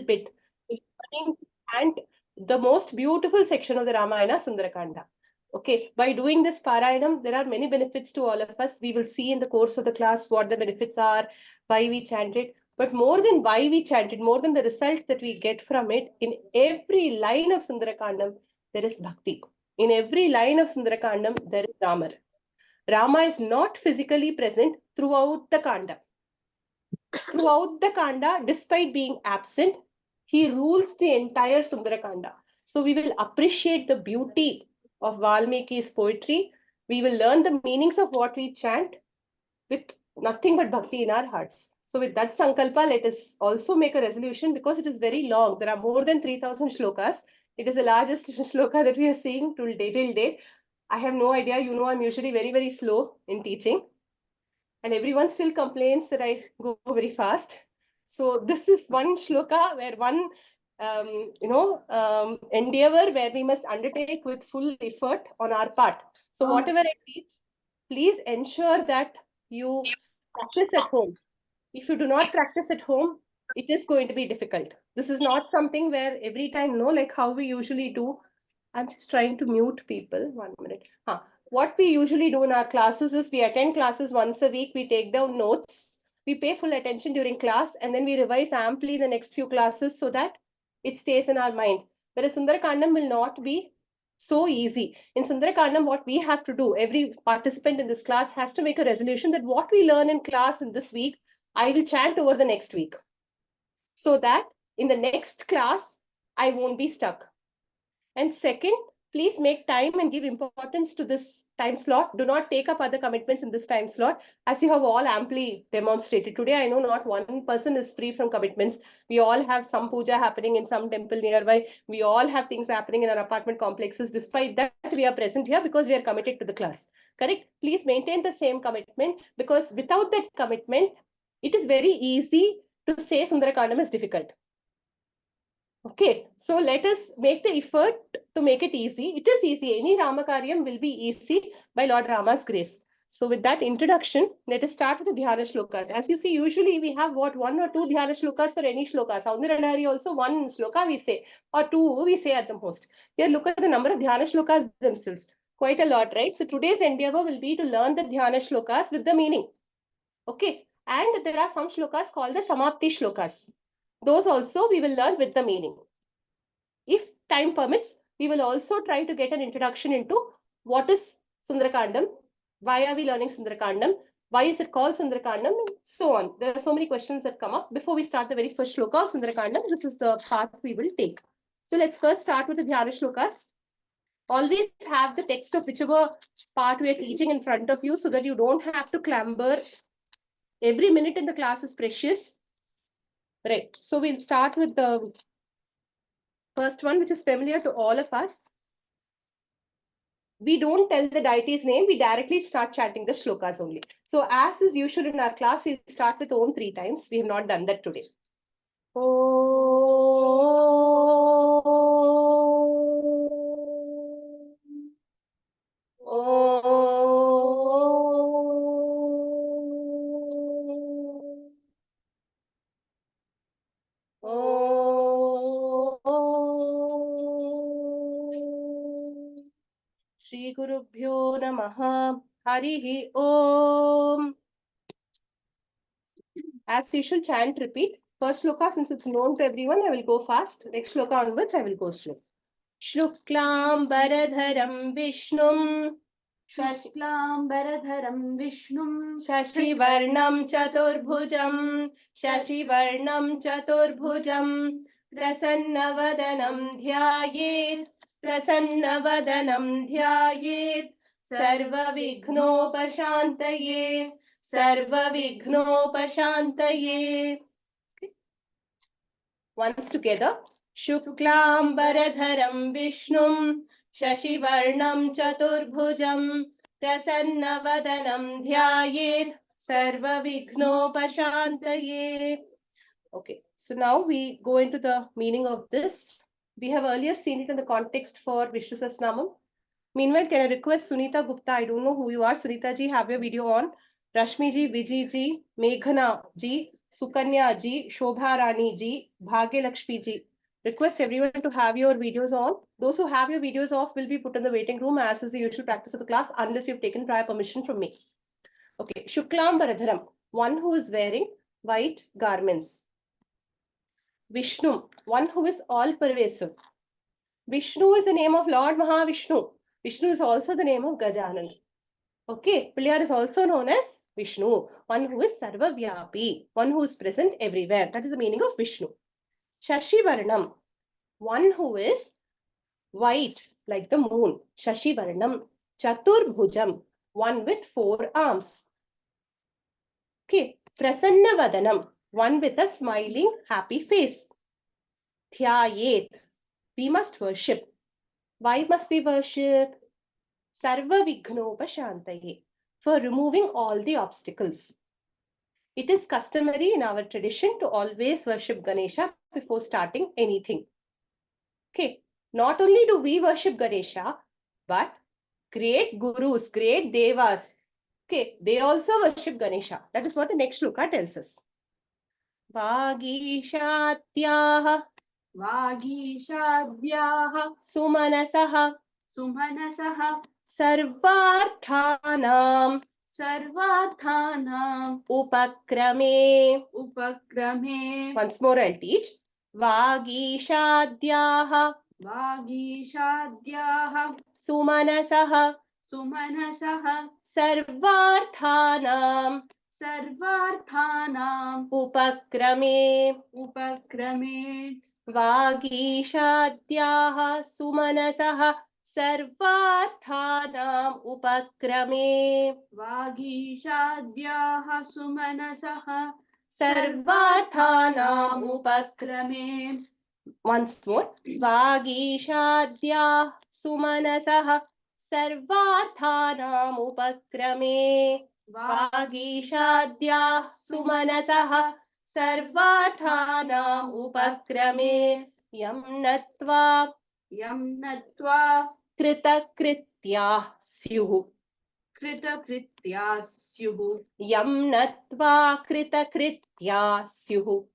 bit. And the most beautiful section of the Ramayana, Sundara Kandam. Okay, by doing this Parayanam, there are many benefits to all of us. We will see in the course of the class what the benefits are, why we chant it. But more than why we chant it, more than the result that we get from it, in every line of Sundara Kandam, there is bhakti. In every line of Sundara Kandam, there is Rama. Rama is not physically present throughout the Kanda. Throughout the Kanda, despite being absent, he rules the entire Sundarakanda. So we will appreciate the beauty of Valmiki's poetry. We will learn the meanings of what we chant with nothing but bhakti in our hearts. So with that sankalpa, let us also make a resolution because it is very long. There are more than 3,000 shlokas. It is the largest shloka that we are seeing till date. I have no idea. You know, I'm usually very, very slow in teaching. And everyone still complains that I go very fast. So this is one shloka where one endeavor where we must undertake with full effort on our part. So whatever I teach, please ensure that you practice at home. If you do not practice at home, it is going to be difficult. This is not something where every time, no, like how we usually do. I'm just trying to mute people. 1 minute. What we usually do in our classes is we attend classes once a week, we take down notes, we pay full attention during class, and then we revise amply the next few classes so that it stays in our mind. Whereas Sundarakandam will not be so easy. In Sundarakandam, what we have to do, every participant in this class has to make a resolution that what we learn in class in this week, I will chant over the next week. So that in the next class, I won't be stuck. And second, please make time and give importance to this time slot. Do not take up other commitments in this time slot, as you have all amply demonstrated. Today, I know not one person is free from commitments. We all have some puja happening in some temple nearby. We all have things happening in our apartment complexes. Despite that, we are present here because we are committed to the class. Correct? Please maintain the same commitment because without that commitment, it is very easy to say Sundarakandam is difficult. Okay, so let us make the effort to make it easy. It is easy. Any Ramakaryam will be easy by Lord Rama's grace. So with that introduction, let us start with the Dhyana Shlokas. As you see, usually we have what, 1 or 2 Dhyana Shlokas for any shloka. Soundaralari also 1 shloka we say, or 2 we say at the most. Here look at the number of Dhyana Shlokas themselves. Quite a lot, right? So today's endeavor will be to learn the Dhyana Shlokas with the meaning. Okay, and there are some shlokas called the Samapti Shlokas. Those also we will learn with the meaning. If time permits, we will also try to get an introduction into what is Sundarakandam, why are we learning Sundarakandam, why is it called Sundarakandam, and so on. There are so many questions that come up. Before we start the very first shloka of Sundarakandam, this is the path we will take. So let's first start with the Dhyana Shlokas. Always have the text of whichever part we are teaching in front of you so that you don't have to clamber. Every minute in the class is precious. Right. So we'll start with the first one, which is familiar to all of us. We don't tell the deity's name, we directly start chanting the shlokas only. So as is usual in our class, we start with Om 3 times. We have not done that today. Shri Gurubhyo Namaha. Harihi Om. As usual, chant repeat. First shloka, since it's known to everyone, I will go fast. Next shloka onwards, I will go slow. Shluklam Baradharam Vishnum. Shashiklambaradharam Vishnum Shashivarnam Chaturbhujam. Shashivarnam Chaturbhujam. Prasannavadanam Dhyayet. Prasannavadanam Dhyayet. Sarva Vighnopashantaye. Sarva Vighnopashantaye. Once together. Shuklam Baradharam Vishnum. Shashivarnam Chaturbhujam. Prasannavadanam Dhyayet. Sarva Vighnopashantaye. Okay, so now we go into the meaning of this. We have earlier seen it in the context for Vishnu Sahasranamam. Meanwhile, can I request Sunita Gupta? I don't know who you are. Sunita ji, have your video on. Rashmi ji, Vijay ji, Meghana ji, Sukanya ji, Shobha Rani ji, Bhagya Lakshmi ji. Request everyone to have your videos on. Those who have your videos off will be put in the waiting room as is the usual practice of the class unless you've taken prior permission from me. Okay, Shuklam Baradharam, one who is wearing white garments. Vishnu, one who is all pervasive. Vishnu is the name of Lord Mahavishnu. Vishnu is also the name of Gajanan. Okay, Pillar is also known as Vishnu, one who is Sarvavyapi, one who is present everywhere. That is the meaning of Vishnu. Shashi Varnam, one who is white like the moon. Shashi Varnam. Chatur Bhujam, one with 4 arms. Okay, Prasanna Vadanam, one with a smiling, happy face. Dhyayet, we must worship. Why must we worship? Sarva Vighnopashantaye, for removing all the obstacles. It is customary in our tradition to always worship Ganesha before starting anything. Okay, not only do we worship Ganesha, but great gurus, great devas, okay, they also worship Ganesha. That is what the next shloka tells us. Vagishatyaha Sumanasaha Sarvarthanam Upakrame. Once more I'll teach. Vagishadyaha Sumanasaha Sarvarthanam Upakrame. Vagishadyaha Sumanasaha Sarvarthanam Upakrame. Sarvarthanam Upakrame. Once more. Vagishadya Sumanasaha Sarvarthanam Upakrame. Vagishadya Sumanasaha Sarvarthanam Upakrame. Yam natva Kritakritya Syuhu. Yam natva Kritakritya Syuhu.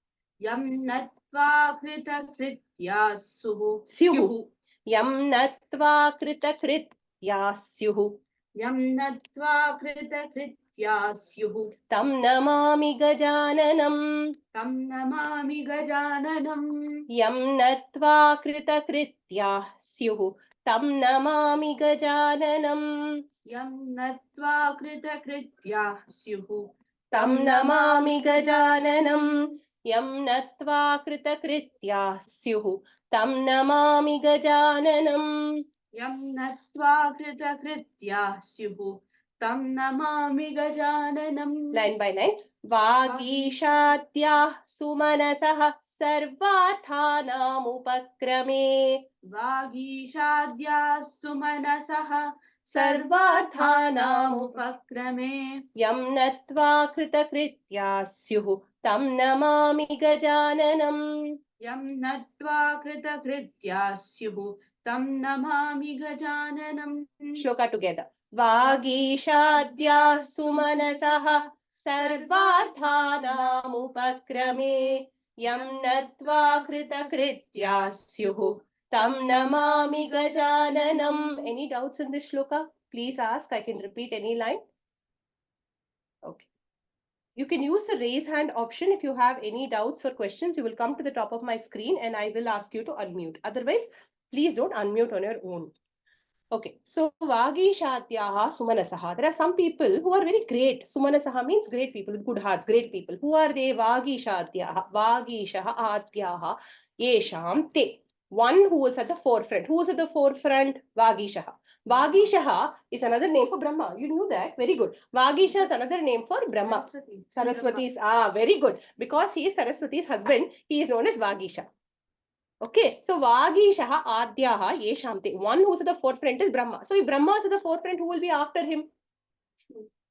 Syuhu. Yam natva Kritakritya Syuhu. Tam namami gajananam. Yam natva Kritakritya Syuhu. Tam namami gajananam. Tam namami gajananam. Yam natva Kritakritya Syuhu. Tam namami gajananam. Line by line. Vagishatyah Sumanasah Sarvarthanam Upakrame. Sarvarthanam Upakrame. Yam natva Kritakritya Syuhu. Tam namami gajananam. Shloka together. Vagishadya Sumanasah Sarvarthanam Upakrame. Yam natva Kritakritya Syuhu. Tam namami gajananam. Any doubts in this shloka? Please ask. I can repeat any line. Okay. You can use the raise hand option if you have any doubts or questions. You will come to the top of my screen and I will ask you to unmute. Otherwise, please don't unmute on your own. Okay, so Vagishatyaha Sumanasaha. There are some people who are very great. Sumanasaha means great people with good hearts, great people. Who are they? Vagishatyaha, Vagishaha Atyaha, Yesham Te. One who is at the forefront. Who is at the forefront? Vagishaha. Vagishaha is another name for Brahma. You knew that? Very good. Vagisha is another name for Brahma. Saraswati is, very good. Because he is Saraswati's husband, he is known as Vagisha. Okay, so Vagishaha Adyaha Yeshamte. One who is at the forefront is Brahma. So if Brahma is at the forefront, who will be after him?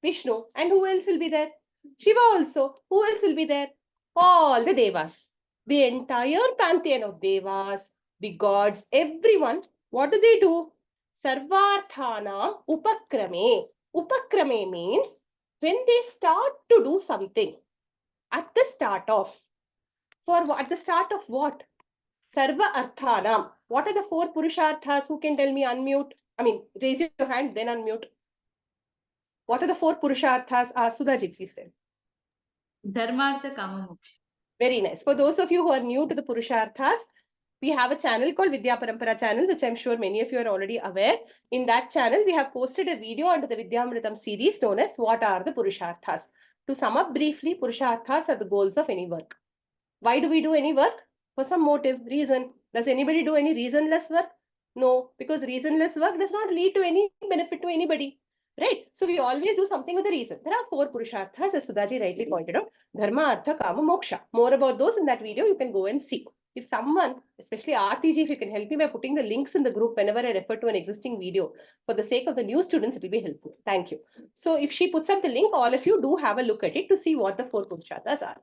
Vishnu. And who else will be there? Shiva also. Who else will be there? All the Devas. The entire pantheon of Devas, the gods, everyone. What do? Sarvarthana Upakrame. Upakrame means when they start to do something. at the start of. At the start of what? Sarva Arthanam. What are the 4 Purusharthas? Who can tell me? Unmute. I mean, raise your hand, then unmute. What are the 4 Purusharthas? Sudhaji, please tell. Dharmartha Kama Moksha. Very nice. For those of you who are new to the Purusharthas, we have a channel called Vidya Parampara channel, which I'm sure many of you are already aware. In that channel, we have posted a video under the Vidyamritam series known as What are the Purusharthas? To sum up briefly, Purusharthas are the goals of any work. Why do we do any work? For some motive, reason. Does anybody do any reasonless work? No, because reasonless work does not lead to any benefit to anybody. Right? So we always do something with a reason. There are 4 Purusharthas, as Sudhaji rightly pointed out. Dharma, Artha, Kama, Moksha. More about those in that video, you can go and see. If someone, especially RTG, if you can help me by putting the links in the group whenever I refer to an existing video, for the sake of the new students, it will be helpful. Thank you. So if she puts up the link, all of you do have a look at it to see what the 4 Purusharthas are.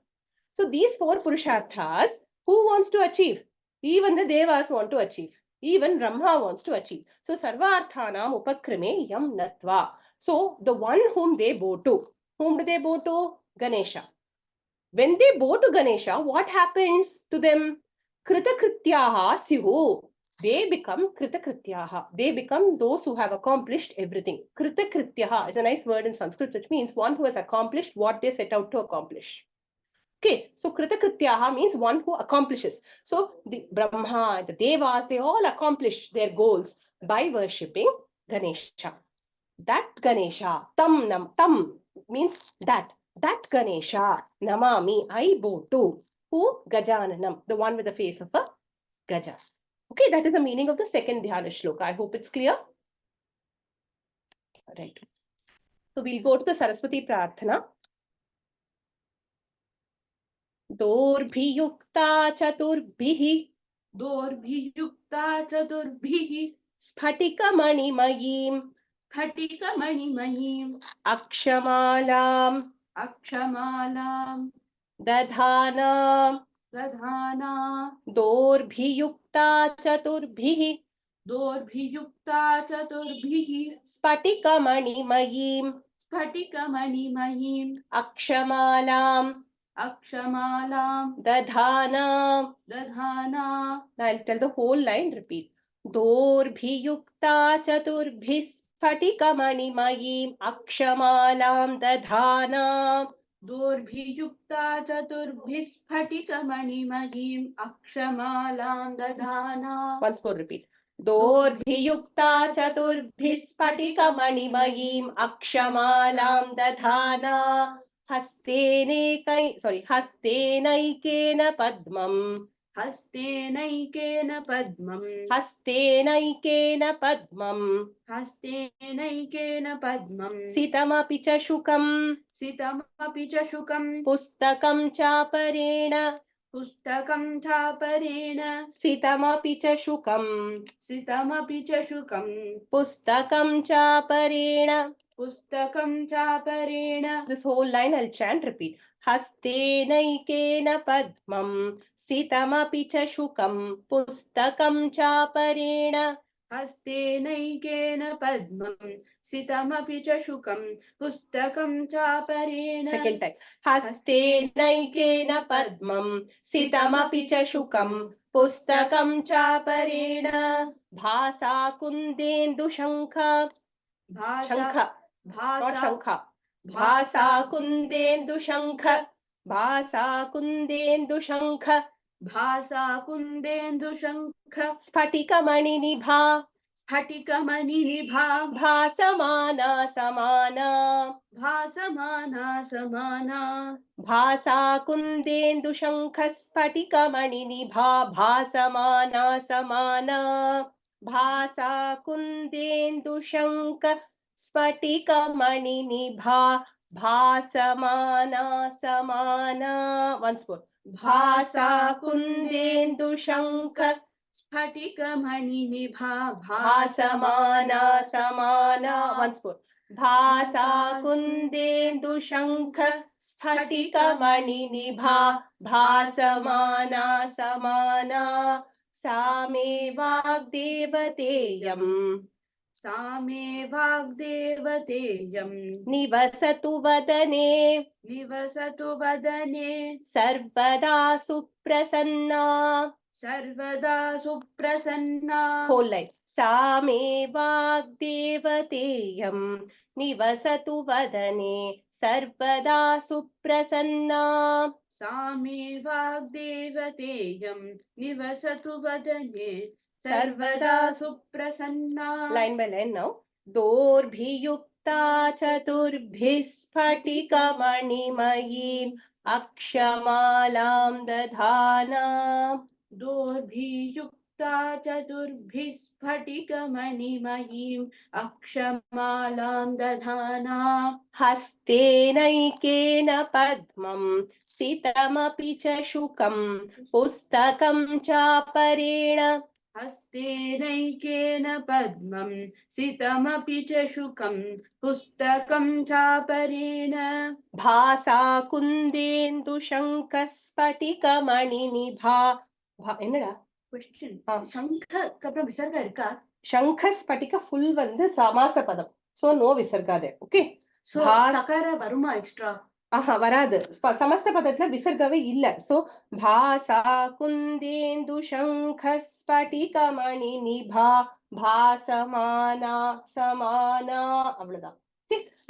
So these 4 Purusharthas, who wants to achieve? Even the Devas want to achieve. Even Brahma wants to achieve. So Sarvarthanam Upakrame Yam Natva. So the one whom they bow to. Whom do they bow to? Ganesha. When they bow to Ganesha, what happens to them? Kritakrityaha Syuhu. They become Kritakrityaha. They become those who have accomplished everything. Kritakrityaha is a nice word in Sanskrit, which means one who has accomplished what they set out to accomplish. Okay, so Kritakrityaha means one who accomplishes. So the Brahma, the Devas, they all accomplish their goals by worshipping Ganesha. That Ganesha, tam means that Ganesha, namami, I bow to. Who? Gajananam, the one with the face of a Gaja. Okay, that is the meaning of the second Dhyana Shloka. I hope it's clear. Right. So we'll go to the Saraswati Prarthana. दोर्भियुक्ता चतुर्भिः दोर्भियुक्ता चतुर्भिः स्फटिकमणिमयीं अक्षमालां दधाना दोर्भियुक्ता चतुर्भिः स्फटिकमणिमयीं अक्षमालां दधाना. Now I'll tell the whole line, repeat. दोर्भियुक्ता चतुर्भिः स्फटिकमणिमयीम् अक्षमालां दधाना. दोर्भियुक्ता चतुर्भिः स्फटिकमणिमयीम् अक्षमालां दधाना. Once more repeat. दोर्भियुक्ता चतुर्भिः स्फटिकमणिमयीम् अक्षमालां दधाना. हस्तेनैकेन पद्मम् हस्तेनैकेन पद्मम् सितमपि च शुकम् पुस्तकं चापरेण सितमपि च शुकम् पुस्तकं चापरेण. This whole line I'll chant, repeat. हस्तेनैकेन पद्मम् सितमपि च शुकम् पुस्तकं चापरेण. हस्तेनैकेन पद्मम् सितमपि च शुकम् पुस्तकं चापरेण. Second time. हस्तेनैकेन पद्मम् सितमपि च शुकम् पुस्तकं चापरेण. भासा कुन्देन्दुशङ्ख भासा कुन्देन्दुशङ्ख स्फटिकमणिनिभा भासमाना समाना भासा कुन्देन्दुशङ्ख स्फटिकमणिनिभा भासमाना समाना भासा कुन्देन्दुशङ्ख स्फटिकमणिनिभा भासमाना समाना. Once more. भासा कुन्देन्दुशङ्ख स्फटिकमणिनिभा भासमाना समाना. Once more. भासा कुन्देन्दुशङ्ख स्फटिकमणिनिभा भासमाना समाना. सा मे वाग्देवतेयम् सा मे वाग्देवतेयं निवसतु वदने निवसतु वदने सर्वदा सुप्रसन्ना सर्वदा सुप्रसन्ना whole line सा मे वाग्देवतेयं निवसतु वदने सर्वदा सुप्रसन्ना सा मे वाग्देवतेयं निवसतु वदने सर्वदा सुप्रसन्ना line by line now दोर्भियुक्ता चतुर्भिः स्फटिकमणिमयीम् अक्षमालां दधाना दोर्भियुक्ता चतुर्भिः स्फटिकमणिमयीम् अक्षमालां दधाना हस्तेनैकेन पद्मं सितमपि च शुकं पुस्तकं चापरेण हस्तेनैकेन पद्मं सितमपि च शुकं पुस्तकं चापरेण भासा कुन्देन्दुशङ्खस्फटिकमणिनिभा என்னடா क्वेश्चन ஆ. शंखக்கு அப்புறம் விசர்க்கம் இருக்கா शङ्खस्फटिक full வந்து சமாச பதம் so no விசர்கா there okay சோ சகார வருமா எக்ஸ்ட்ரா ஆஹா வராது சமஸ்த பதத்துல விசர்கவே இல்ல சோ பாசா குந்தேந்து சங்க ஸ்படிகமணி நிபா பாசமானா சமானா அவ்வளவுதான்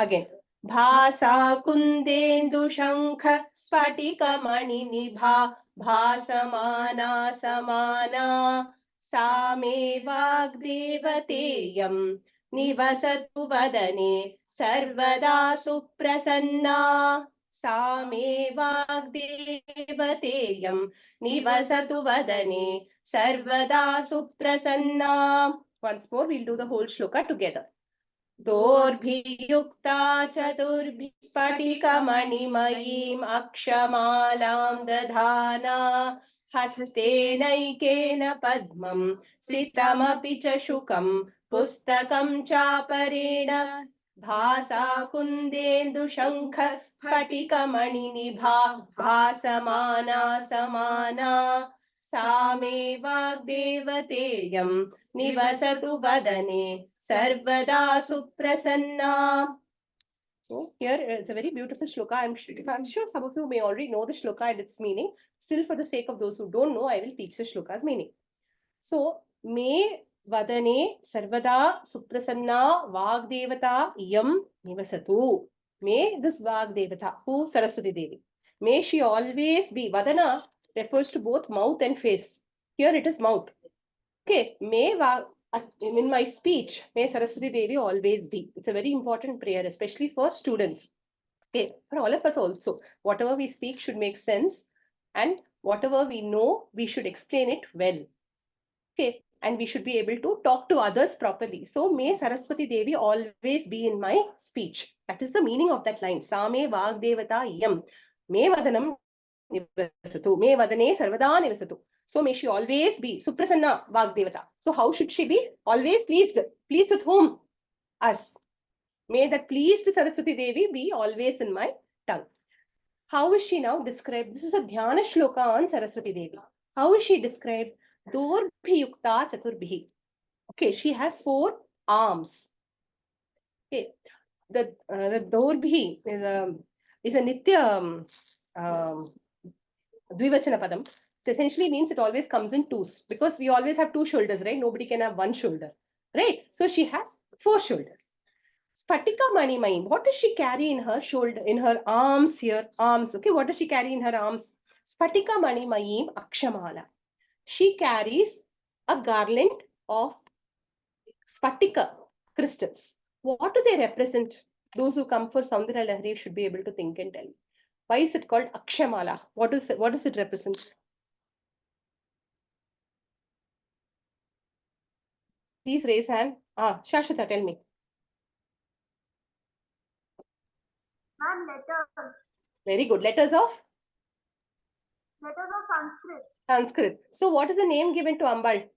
அகைன் பாசா குந்தேந்து சங்க ஸ்படிகமணி நிபா பாசமானா சமானா சாமே வாக்தேவதேயம் நிவசத்து வதனே सर्वदा सुप्रसन्ना सा मे वाग्देवतेयं निवसतु वदने सर्वदा सुप्रसन्ना once more we'll do the whole shloka together दोर्भियुक्ता चतुर्भिः स्फटिकमणिमयीम् अक्षमालां दधाना हस्तेनैकेन पद्मं सितमपि च शुकं पुस्तकं चापरेण भासा कुन्देन्दुशङ्ख स्फटिकमणिनिभा भासमाना समाना सा मे वाग्देवतेयं निवसतु वदने सर्वदा सुप्रसन्ना. So here it's a very beautiful shloka. I'm sure some of you may already know the shloka and its meaning. Still, for the sake of those who don't know, I will teach the shloka's meaning. So, me vadane sarvada suprasanna vagdevata yam nivasatu. May this vagdevata, who Saraswati Devi, may she always be. Vadana refers to both mouth and face. Here it is mouth. Okay, may in my speech, may Saraswati Devi always be. It's a very important prayer, especially for students. Okay, for all of us also. Whatever we speak should make sense, and whatever we know, we should explain it well. Okay, and we should be able to talk to others properly. So may Saraswati Devi always be in my speech. That is the meaning of that line. Same Vagdevata Yam. May Vadanam Nivasatu. May Vadane Sarvada Nivasatu. So may she always be Suprasanna Vagdevata. So how should she be? Always pleased. Pleased with whom? Us. May that pleased Saraswati Devi be always in my tongue. How is she now described? This is a Dhyana Shloka on Saraswati Devi. How is she described? Dorbhiyukta Chaturbhi. Okay, she has 4 arms. Okay, the Dorbhi is a Nitya Dvivachana Padam. It essentially means it always comes in twos because we always have 2 shoulders, right? Nobody can have 1 shoulder, right? So she has 4 shoulders. Spatika Manimayim. What does she carry in her shoulder, in her arms here? Arms. Okay, what does she carry in her arms? Spatika Manimayim Akshamala. She carries a garland of Spatika crystals. What do they represent? Those who come for Sundara Lahari should be able to think and tell. Why is it called Akshamala? What does it represent? Please raise hand. Shashwata, tell me. Ma'am, letters. Very good. Letters of Sanskrit. Sanskrit. So what is the name given to Ambal?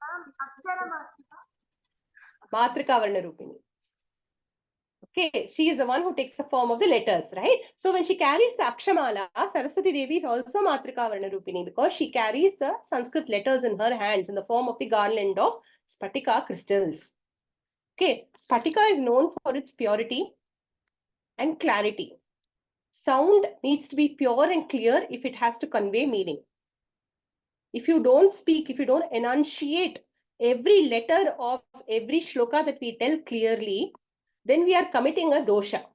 Ma'am, Akshara Matrika. Matrika Varna Rupini. Okay, she is the one who takes the form of the letters, right? So when she carries the Akshamala, Saraswati Devi is also Matrika Varna Rupini because she carries the Sanskrit letters in her hands in the form of the garland of Spatika crystals. Okay, Spatika is known for its purity and clarity. Sound needs to be pure and clear if it has to convey meaning. If you don't speak, if you don't enunciate every letter of every shloka that we tell clearly, then we are committing a dosha.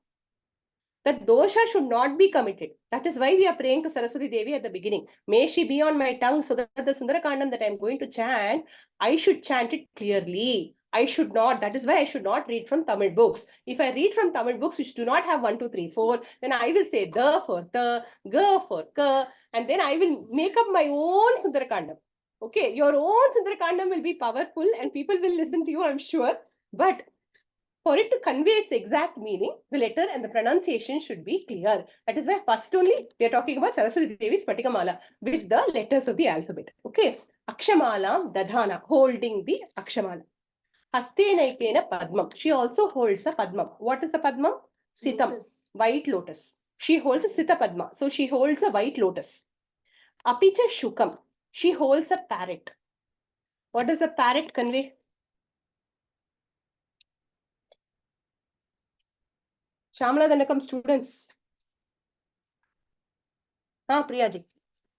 That dosha should not be committed. That is why we are praying to Saraswati Devi at the beginning. May she be on my tongue so that the Sundara Kandam that I am going to chant, I should chant it clearly. I should not. That is why I should not read from Tamil books. If I read from Tamil books which do not have 1, 2, 3, 4, then I will say the for the, ga for ka, and then I will make up my own Sundara Kandam. Okay, your own Sundara Kandam will be powerful and people will listen to you, I'm sure. But for it to convey its exact meaning, the letter and the pronunciation should be clear. That is why first only we are talking about Saraswati Devi's Patikamala with the letters of the alphabet. Okay. Akshamala Dadhana, holding the Akshamala. Hastenaikena Padmam. She also holds a Padmam. What is the Padmam? Sitam, Lotus. white lotus. She holds a Sita Padma. So she holds a white lotus. Apicha Shukam. She holds a parrot. What does a parrot convey? Shamala Danakam students. Priyaji.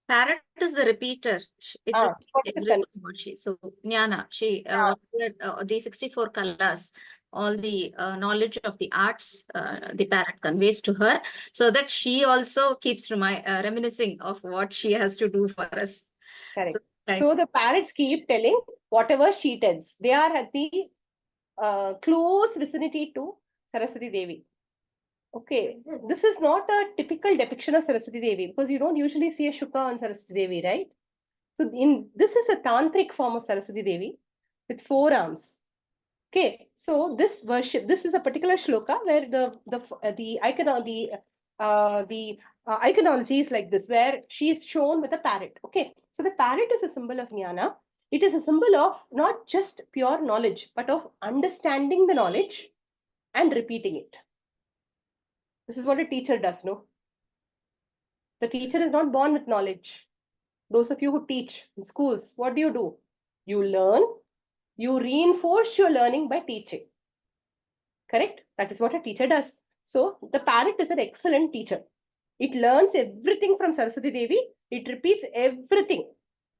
Parrot is the repeater. It What repeats is the everything what she. So Jnana, she the 64 colors, all the knowledge of the arts, the parrot conveys to her, so that she also keeps reminiscing of what she has to do for us. Correct. So, So the parrots keep telling whatever she tells. They are at the close vicinity to Saraswati Devi. Okay, this is not a typical depiction of Saraswati Devi because you don't usually see a Shuka on Saraswati Devi, right? So this is a tantric form of Saraswati Devi with 4 arms. Okay, so this worship, this is a particular shloka where the iconology is like this, where she is shown with a parrot. Okay, so the parrot is a symbol of jnana. It is a symbol of not just pure knowledge, but of understanding the knowledge and repeating it. This is what a teacher does, no? The teacher is not born with knowledge. Those of you who teach in schools, what do? You learn, you reinforce your learning by teaching. Correct? That is what a teacher does. So the parrot is an excellent teacher. It learns everything from Saraswati Devi. It repeats everything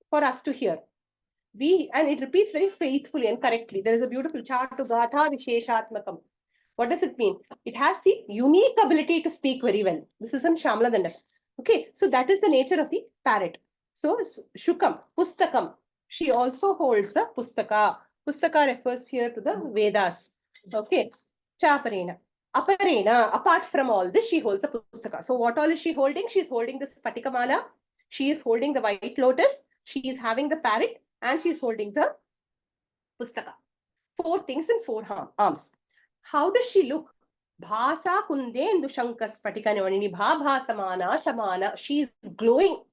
for us to hear. And it repeats very faithfully and correctly. There is a beautiful chatu gatha visheshatmakam. What does it mean? It has the unique ability to speak very well. This is in Shamla Dandak. Okay, so that is the nature of the parrot. So Shukam, Pustakam. She also holds the Pustaka. Pustaka refers here to the Vedas. Okay, Chaparena. Aparena, apart from all this, she holds a Pustaka. So what all is she holding? She is holding the Spatikamala. She is holding the white lotus. She is having the parrot and she is holding the Pustaka. 4 things in 4 arms. How does she look? Bhasa kundendu shankas patikanavanini bhasamana samana. She is glowing.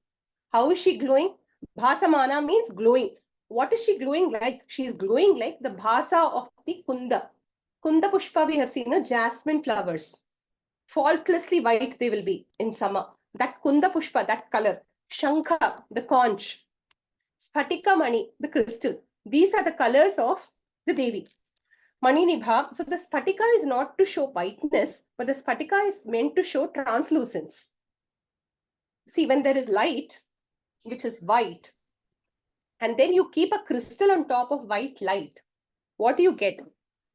How is she glowing? Bhasamana means glowing. What is she glowing like? She is glowing like the bhasa of the kunda. Kunda pushpa we have seen, jasmine flowers. Faultlessly white they will be in summer. That kunda pushpa, that color. Shankha, the conch. Spatika mani, the crystal. These are the colors of the Devi. Mani Nibha. So the spatika is not to show whiteness, but the spatika is meant to show translucence. See, when there is light, which is white, and then you keep a crystal on top of white light, what do you get?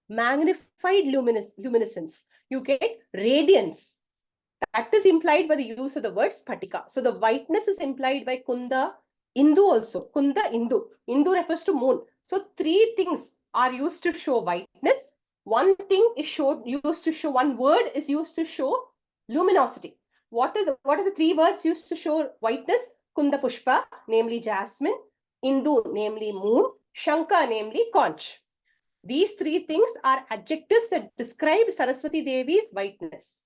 Magnified luminescence. You get radiance. That is implied by the use of the word spatika. So the whiteness is implied by Kunda, Indu also. Kunda, Indu. Indu refers to moon. So 3 things are used to show whiteness. One thing is used to show, one word is used to show luminosity. What are the 3 words used to show whiteness? Kunda Pushpa, namely jasmine. Indu, namely moon. Shanka, namely conch. These 3 things are adjectives that describe Saraswati Devi's whiteness.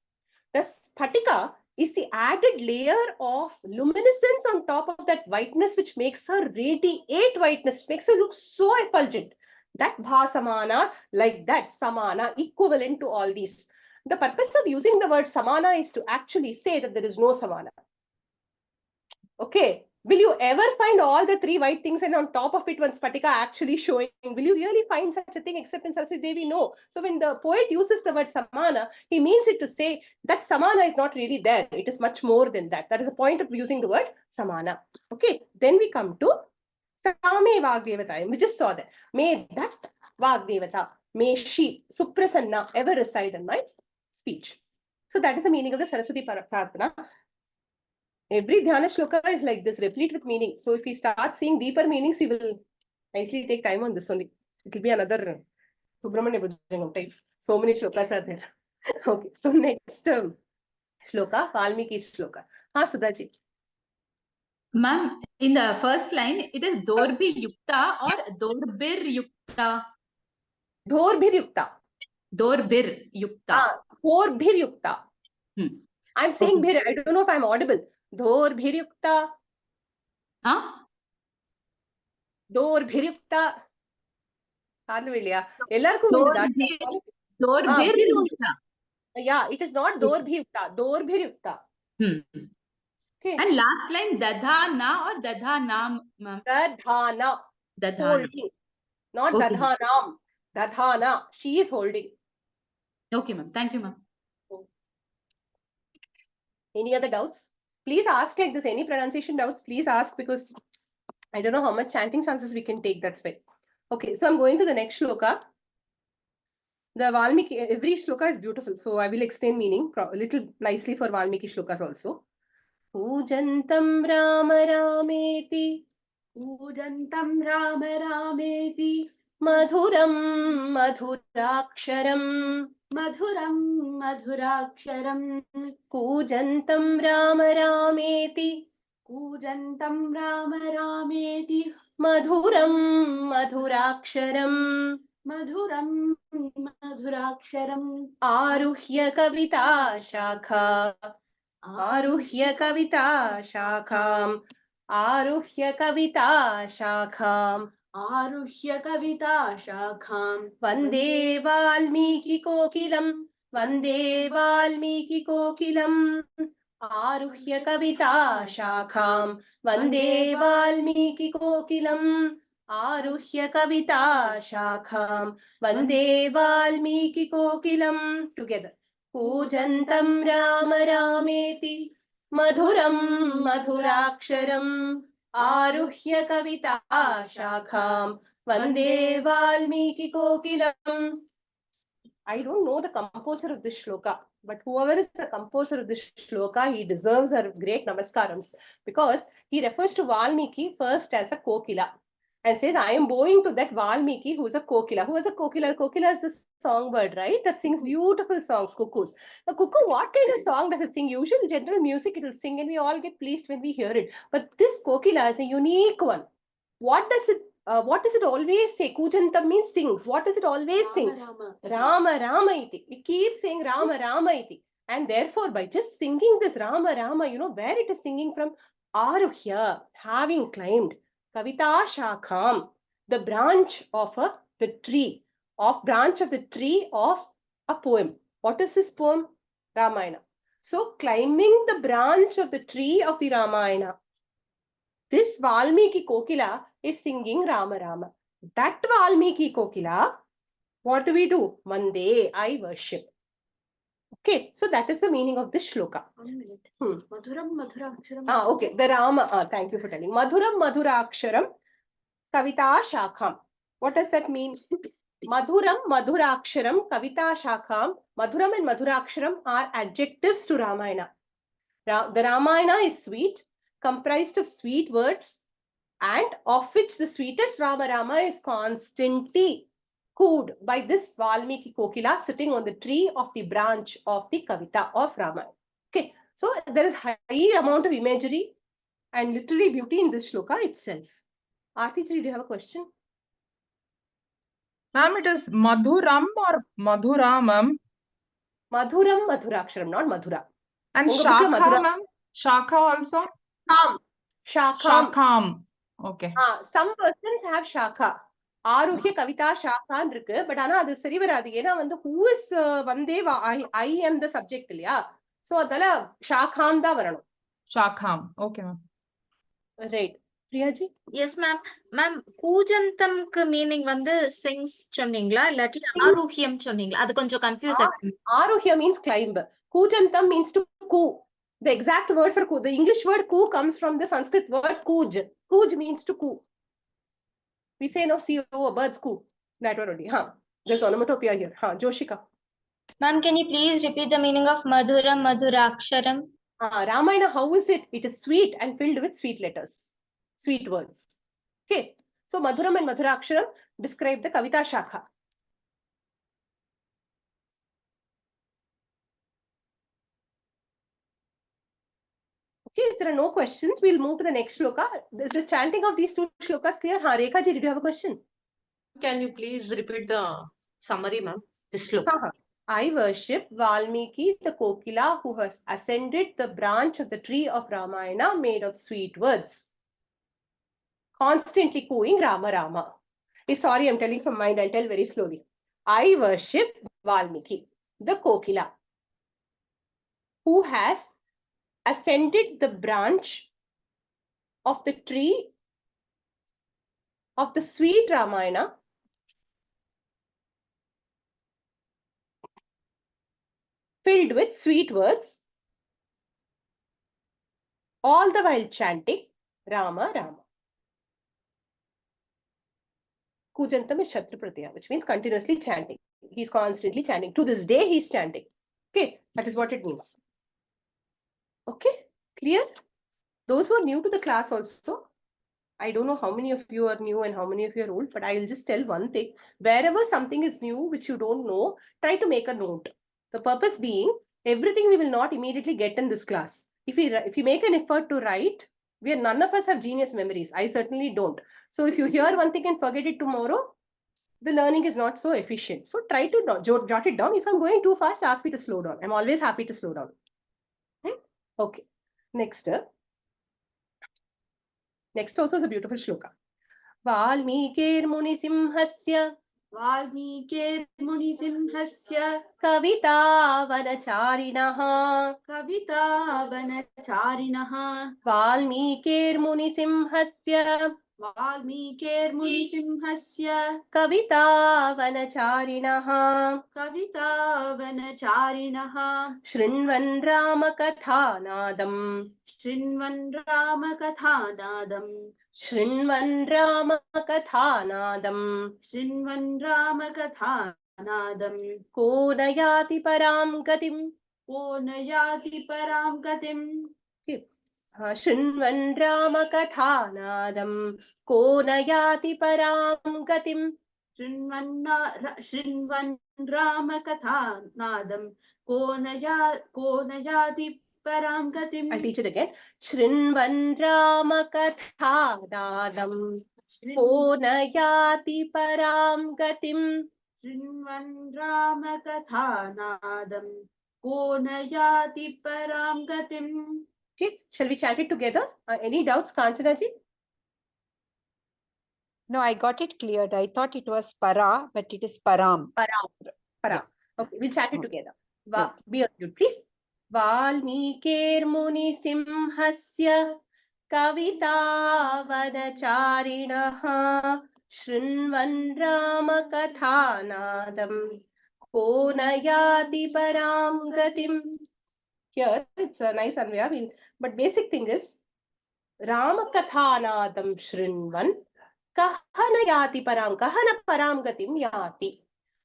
The spatika is the added layer of luminescence on top of that whiteness, which makes her radiate whiteness, makes her look so effulgent. That bhasamana, like that, samana, equivalent to all these. The purpose of using the word samana is to actually say that there is no samana. Okay. Will you ever find all the three white things and on top of it one spatika actually showing? Will you really find such a thing except in Saraswati Devi? No. So when the poet uses the word samana, he means it to say that samana is not really there. It is much more than that. That is the point of using the word samana. Okay. Then we come to Same Vagdevata. We just saw that. May that Vagdevata, may she, Suprasanna, ever reside in my speech. So that is the meaning of the Saraswati Prarthana. Every Dhyana Shloka is like this, replete with meaning. So if we start seeing deeper meanings, we will nicely take time on this only. It will be another Subramanya Bhujangam types. So many shlokas are there. Okay, so next shloka, Valmiki shloka. Ha, Sudhaji. Ma'am, in the first line, it is Dorbhi Yukta or Dorbir Yukta? Dhorbhir Yukta. Dorbir Yukta. Dhorbhir Yukta. I'm saying Okay. bhir. I don't know if I'm audible. Dhorbhir Yukta. Huh? Dhorbhir Yukta. Ellarkum undu that. Dorbir Yukta. Yeah, it is not Dorbhir Yukta. Dhorbhir Yukta. Okay. And last line, Dadhana or Dadhanam, ma'am? Dadhana. Dadhana. Holding. Not Okay. Dadhanam. Dadhana. She is holding. Okay, ma'am. Thank you, ma'am. Any other doubts? Please ask like this. Any pronunciation doubts, please ask, because I don't know how much chanting chances we can take. That's why. Okay, so I'm going to the next shloka. The Valmiki, every shloka is beautiful. So I will explain meaning a little nicely for Valmiki shlokas also. Pujantam Rama Rameti. Pujantam Rama Rameti. Madhuram Madhuraksharam. Madhuram Madhuraksharam. Pujantam Rama Rameti. Pujantam Rama Rameti. Madhuram Madhuraksharam. Madhuram Madhuraksharam. Aruhya Kavita Shakha. Aruhya Kavita Shakham. Aruhya Kavita Shakham. Aruhya Kavita Shakham. Vande Valmiki Kokilam. Vande Valmiki Kokilam. Aruhya Kavita Shakham. Vande Valmiki Kokilam. Aruhya Kavita Shakham. Vande Valmiki Kokilam. Together. Pujantam Rama Rameti. Madhuram Madhuraksharam. Aruhya Kavita Shakham. Vande Valmiki Kokilam. I don't know the composer of this shloka, but whoever is the composer of this shloka, he deserves our great namaskarams, because he refers to Valmiki first as a kokila and says, I am bowing to that Valmiki who is a kokila. Who is a kokila? Kokila is the songbird, right? That sings beautiful songs, cuckoos. The cuckoo, what kind of song does it sing? Usually general music it will sing and we all get pleased when we hear it. But this kokila is a unique one. What does it always say? Kujantam means sings. What does it always sing? Rama Rama iti. It keeps saying Rama Rama iti. And therefore, by just singing this Rama Rama, you know where it is singing from? Aruhya, having climbed. Kavita Shakham, the branch of the tree, branch of the tree of a poem. What is this poem? Ramayana. So, climbing the branch of the tree of the Ramayana. This Valmiki Kokila is singing Rama Rama. That Valmiki Kokila, what do we do? Mande, I worship. Okay, so that is the meaning of this shloka. 1 minute. Madhuram Madhuraksharam. Okay, the Rama, thank you for telling. Madhuram Madhuraksharam Kavita Shakham. What does that mean? Madhuram Madhuraksharam Kavita Shakham. Madhuram and Madhuraksharam are adjectives to Ramayana. The Ramayana is sweet, comprised of sweet words, and of which the sweetest Rama Rama is constantly cooed by this Valmiki Kokila sitting on the tree of the branch of the Kavita of Ramayana. Okay, so there is high amount of imagery and literary beauty in this shloka itself. Aarti ji, do you have a question? Ma'am, it is Madhuram or Madhuramam? Madhuram Madhuraksharam, not Madhura. And Unga bookla Shakha, Madhura. ma'am? Shakha also? Shakham. Shakham. Okay. Some persons have Shakha. ஆருஹ்ய Kavitha ஷாக்கான் இருக்கு. But ஆனா அது சரி வராது. ஏன்னா வந்து who is வந்தே I am the subject இல்லையா? So அதனால ஷாக்கான் தான் வரணும். Shakham. Okay, ma'am. ரைட். பிரியாஜி? Yes, ma'am. Ma'am, கூஜந்தம்க்கு மீனிங் வந்து sings சொன்னீங்களா இல்லாட்டி ஆருஹ்யம் சொன்னீங்களா? அது கொஞ்சம் கன்ஃபியூஸ் ஆயிடுச்சு. Aruhya means climb. Kujantam means to coo. The exact word for coo. The English word coo comes from the Sanskrit word kuj. Kuj means to coo. We say no, see a bird's coo. That word only. There's onomatopoeia here. Joshika. Ma'am, can you please repeat the meaning of Madhuram, Madhuraksharam? Ramayana, how is it? It is sweet and filled with sweet letters. Sweet words. Okay. So Madhuram and Madhuraksharam describe the Kavita Shakha. Okay, if there are no questions, we'll move to the next shloka. Is the chanting of these two shlokas clear? Rekha ji, did you have a question? Can you please repeat the summary, ma'am? This shloka. I worship Valmiki, the kokila, who has ascended the branch of the tree of Ramayana made of sweet words, constantly cooing Rama Rama. Sorry, I'm telling from mind. I'll tell very slowly. I worship Valmiki, the kokila, who has ascended the branch of the tree of the sweet Ramayana filled with sweet words, all the while chanting Rama Rama. Kujantam is Shatru Pratyaya, which means continuously chanting. He's constantly chanting. To this day, he's chanting. Okay, that is what it means. Okay, clear? Those who are new to the class also, I don't know how many of you are new and how many of you are old, but I will just tell one thing. Wherever something is new which you don't know, try to make a note. The purpose being, everything we will not immediately get in this class. If we make an effort to write, none of us have genius memories. I certainly don't. So if you hear one thing and forget it tomorrow, the learning is not so efficient. So try to jot it down. If I'm going too fast, ask me to slow down. I'm always happy to slow down. Okay. Next also is a beautiful shloka. Valmikir Munisimhasya वाल्मीकिर्मुनिसिंहस्य Kavita Vanacharinaha Kavita वनचारिणः Valmikir Munisimhasya वाल्मीकिर्मुनिसिंहस्य Kavita Vanacharinaha Kavita वनचारिणः Shrinvan Ramakathanadam शृण्वन् रामकथानादम् Shrinvan Ramakathanadam शृण्वन् रामकथानादम् Ko Nayati Param Gatim. को न याति परां गतिम् Shrinvan Ramakathanadam Ko Nayati Param Gatim. शृण्वन् रामकथानादम् को न याति परां गतिम् I'll teach it again. Shrinvan Ramakathanadam Ko Nayati Param Gatim. शृण्वन् रामकथानादम् को न याति परां गतिम्. Okay, shall we chant it together? Any doubts, Kanchana ji? No, I got it cleared. I thought it was para, but it is param. Para. Yeah. Okay, we'll chant it Okay. together. Yeah. Be on mute, please. Valmikir Munisimhasya Kavita Vanacharinaha Shrinvan Ramakathanadam Ko Nayati Param Gatim. Here, it's a nice anvaya, but basic thing is Ramakathanadam Shrinvan Kahana Yati Param, Kahana Param Gatim Yati.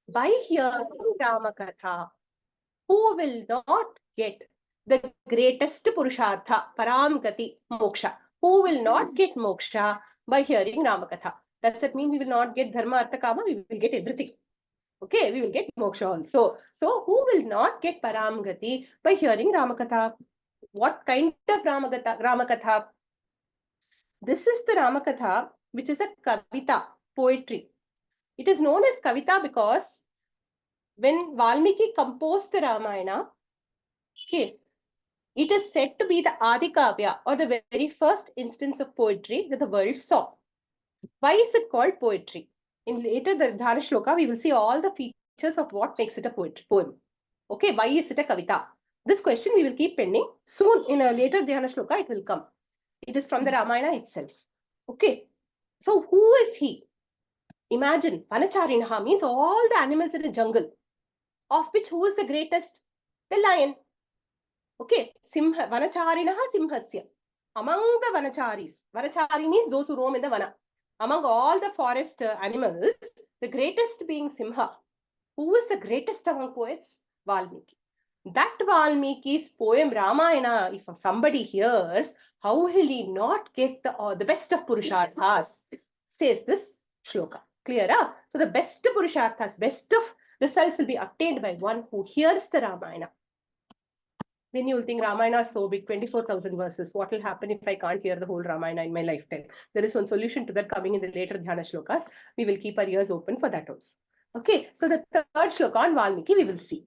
By hearing Ramakatha, who will not get the greatest Purushartha, Param Gati, Moksha? Who will not get Moksha by hearing Ramakatha? Does that mean we will not get Dharma, Artha, Kama? We will get everything. Okay, we will get Moksha also. So, who will not get Param Gati by hearing Ramakatha? What kind of Ramakatha? This is the Ramakatha, which is a Kavita, poetry. It is known as Kavita because when Valmiki composed the Ramayana, okay, it is said to be the Adi Kavya, or the very first instance of poetry that the world saw. Why is it called poetry? In later the Dhyana Shloka, we will see all the features of what makes it a poem. Okay, why is it a kavita? This question we will keep pending. Soon in a later Dhyana Shloka, it will come. It is from the Ramayana itself. Okay, so who is he? Imagine, Vanacharinaha means all the animals in the jungle, of which who is the greatest? The lion. Okay, Simha, Vanacharinaha Simhasya. Among the Vanacharis, Vanachari means those who roam in the Vana. Among all the forest animals, the greatest being Simha. Who is the greatest among poets? Valmiki. That Valmiki's poem Ramayana, if somebody hears, how will he not get the best of Purusharthas? Says this shloka. Clear? So the best Purusharthas, best of results will be obtained by one who hears the Ramayana. Then you will think Ramayana is so big, 24,000 verses. What will happen if I can't hear the whole Ramayana in my lifetime? There is one solution to that coming in the later Dhyana Shlokas. We will keep our ears open for that also. Okay, so the third shloka on Valmiki we will see.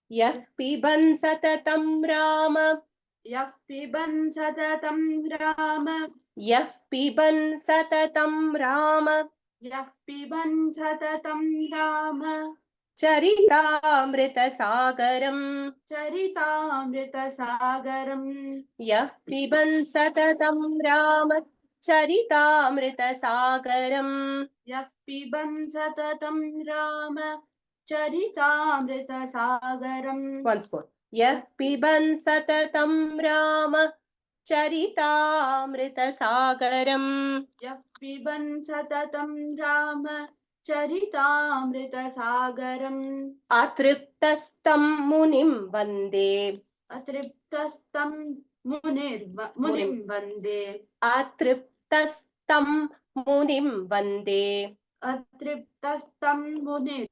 Yah piban satatam Rama. Yah piban satatam Rama. Yah piban satatam Rama. Yah piban satatam Rama. Charitamrita sagaram. Charitamrita sagaram. Yah piban satatam Rama. Charitamrita sagaram. Yah piban satatam Rama. Charitamrita sagaram. Once more. Yah piban satatam Rama. Charitamrita sagaram. Yah piban satatam Rama. Charitamrita sagaram. Atriptastam munim vande. Atriptastam munim vande. Atriptastam munim vande. Atriptastam munim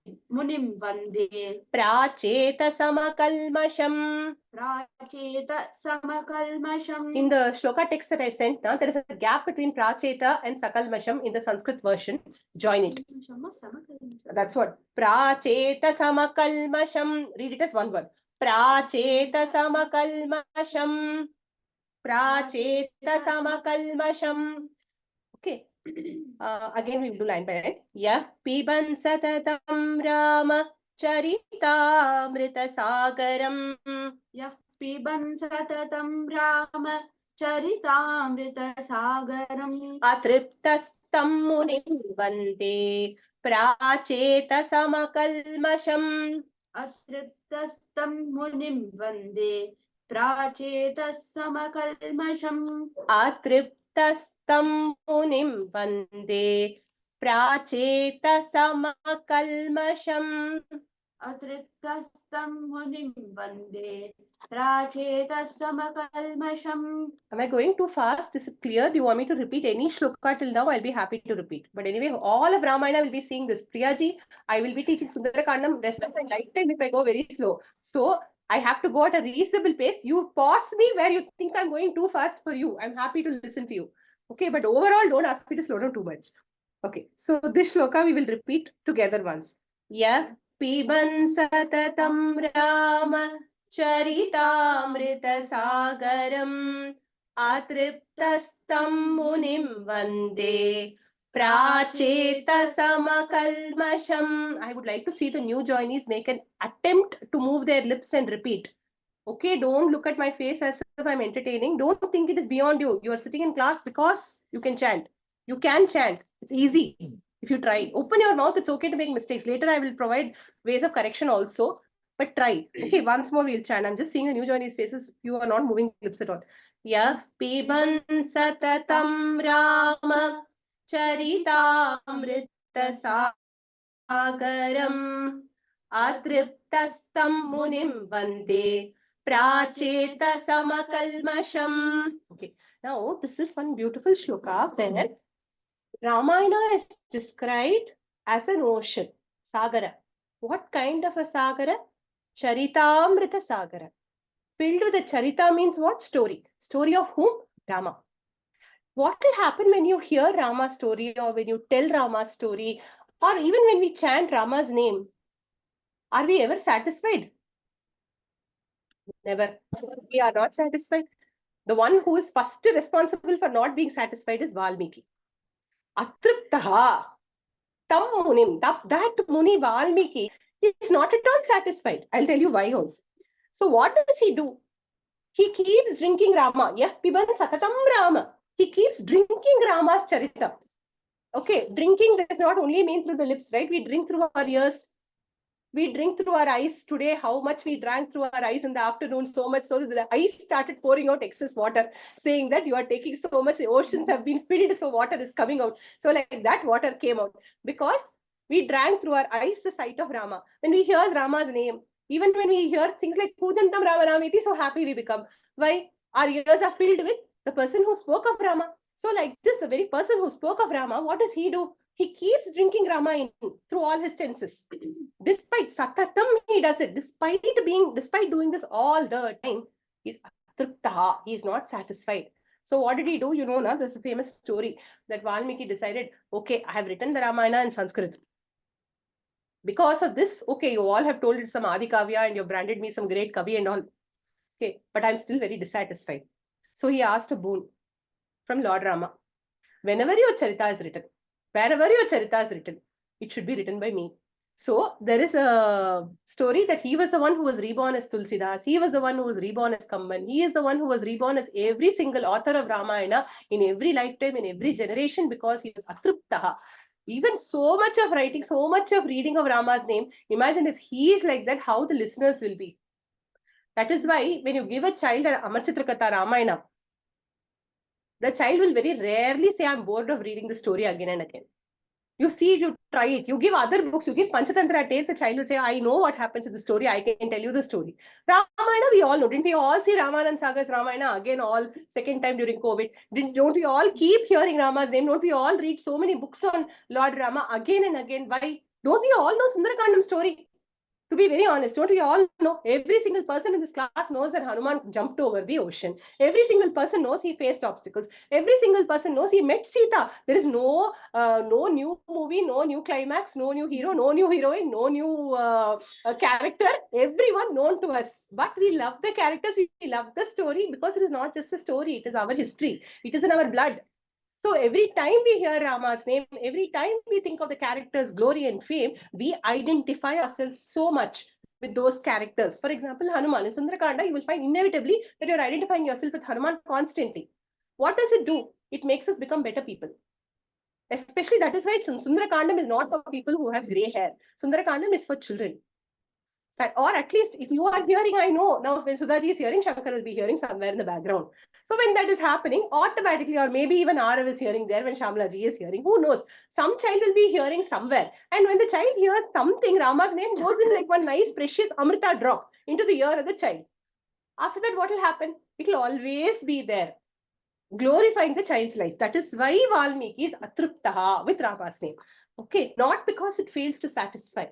vande. Pracheta samakalmasham. Pracheta samakalmasham. In the shloka text that I sent, now there is a gap between pracheta and sakalmasham in the Sanskrit version. Join it. That's what. Pracheta samakalmasham. Read it as one word. Pracheta samakalmasham. Pracheta samakalmasham. Okay. Again we will do line by line. Yah piban satatam Rama charitamrita sagaram. Yah piban satatam Rama charitamrita sagaram. Atriptastam munim vande pracheta samakalmasham. Atriptastam munim vande pracheta samakalmasham. Atriptastam munim vande pracheta samakalmasham. Atriptastam munim vande pracheta samakalmasham. Am I going too fast? Is it clear? Do you want me to repeat any shloka till now? I'll be happy to repeat. But anyway, all of Ramayana will be seeing this. Priyaji, I will be teaching Sundara Kandam rest of my lifetime if I go very slow. So I have to go at a reasonable pace. You pause me where you think I'm going too fast for you. I'm happy to listen to you. Okay, but overall, don't ask me to slow down too much. Okay, so this shloka we will repeat together once. Yah piban satatam Rama charitamrita sagaram. Atriptastam munim vande pracheta samakalmasham. I would like to see the new joinees make an attempt to move their lips and repeat. Okay, don't look at my face as if I'm entertaining. Don't think it is beyond you. You are sitting in class because you can chant. You can chant. It's easy if you try. Open your mouth. It's okay to make mistakes. Later, I will provide ways of correction also. But try. Okay, once more we'll chant. I'm just seeing the new joinees' faces. You are not moving lips at all. Yah piban satatam Rama charitamrita sagaram. Atriptastam munim vande pracheta samakalmasham. Okay, now this is one beautiful shloka where Ramayana is described as an ocean, sagara. What kind of a sagara? Charitamrita sagara. Filled with a charita means what? Story. Story of whom? Rama. What will happen when you hear Rama's story or when you tell Rama's story or even when we chant Rama's name? Are we ever satisfied? Never. We are not satisfied. The one who is first responsible for not being satisfied is Valmiki. Atriptaha. Tam Munim, that Muni Valmiki is not at all satisfied. I'll tell you why also. So what does he do? He keeps drinking Rama. Yes, Piban Satatam Rama. He keeps drinking Rama's Charita. Okay, drinking does not only mean through the lips, right? We drink through our ears. We drink through our eyes. Today, how much we drank through our eyes in the afternoon, so much so that the eyes started pouring out excess water, saying that you are taking so much, the oceans have been filled, so water is coming out. So like that water came out because we drank through our eyes the sight of Rama. When we hear Rama's name, even when we hear things like Pujantam Ramanamiti, so happy we become. Why? Our ears are filled with the person who spoke of Rama. So like this, the very person who spoke of Rama, what does he do? He keeps drinking Rama in through all his senses. Despite Satatam, he does it. Despite doing this all the time, he's atriptaha. He is not satisfied. So what did he do? You know, na, there's a famous story that Valmiki decided, okay, I have written the Ramayana in Sanskrit. Because of this, okay, you all have told it some Adi Kavya and you branded me some great Kavi and all. Okay, but I'm still very dissatisfied. So he asked a boon from Lord Rama. Whenever your Charita is written, wherever your Charita is written, it should be written by me. So there is a story that he was the one who was reborn as Tulsidas. He was the one who was reborn as Kamban. He is the one who was reborn as every single author of Ramayana in every lifetime, in every generation, because he was atriptaha. Even so much of writing, so much of reading of Rama's name, imagine if he is like that, how the listeners will be. That is why when you give a child an Amarchitrakatha Ramayana, the child will very rarely say, I'm bored of reading the story again and again. You see, you try it. You give other books, you give Panchatantra tales, the child will say, I know what happens in the story, I can tell you the story. Ramayana, we all know. Didn't we all see Ramanand Sagar's Ramayana again, all second time during COVID? Don't we all keep hearing Rama's name? Don't we all read so many books on Lord Rama again and again? Why? Don't we all know Sundara Kandam story? To be very honest, don't we all know? Every single person in this class knows that Hanuman jumped over the ocean. Every single person knows he faced obstacles. Every single person knows he met Sita. There is no new movie, no new climax, no new hero, no new heroine, no new character. Everyone known to us. But we love the characters, we love the story because it is not just a story, it is our history. It is in our blood. So every time we hear Rama's name, every time we think of the character's glory and fame, we identify ourselves so much with those characters. For example, Hanuman in Sundara Kanda, you will find inevitably that you're identifying yourself with Hanuman constantly. What does it do? It makes us become better people. Especially that is why Sundara Kandam is not for people who have grey hair. Sundara Kandam is for children. Or at least if you are hearing, I know now when Sudhaji is hearing, Shankar will be hearing somewhere in the background. So when that is happening, automatically, or maybe even Arav is hearing there when Shamlaji is hearing, who knows? Some child will be hearing somewhere. And when the child hears something, Rama's name goes in like one nice precious Amrita drop into the ear of the child. After that, what will happen? It will always be there, glorifying the child's life. That is why Valmiki is atriptaha with Rama's name. Okay, not because it fails to satisfy.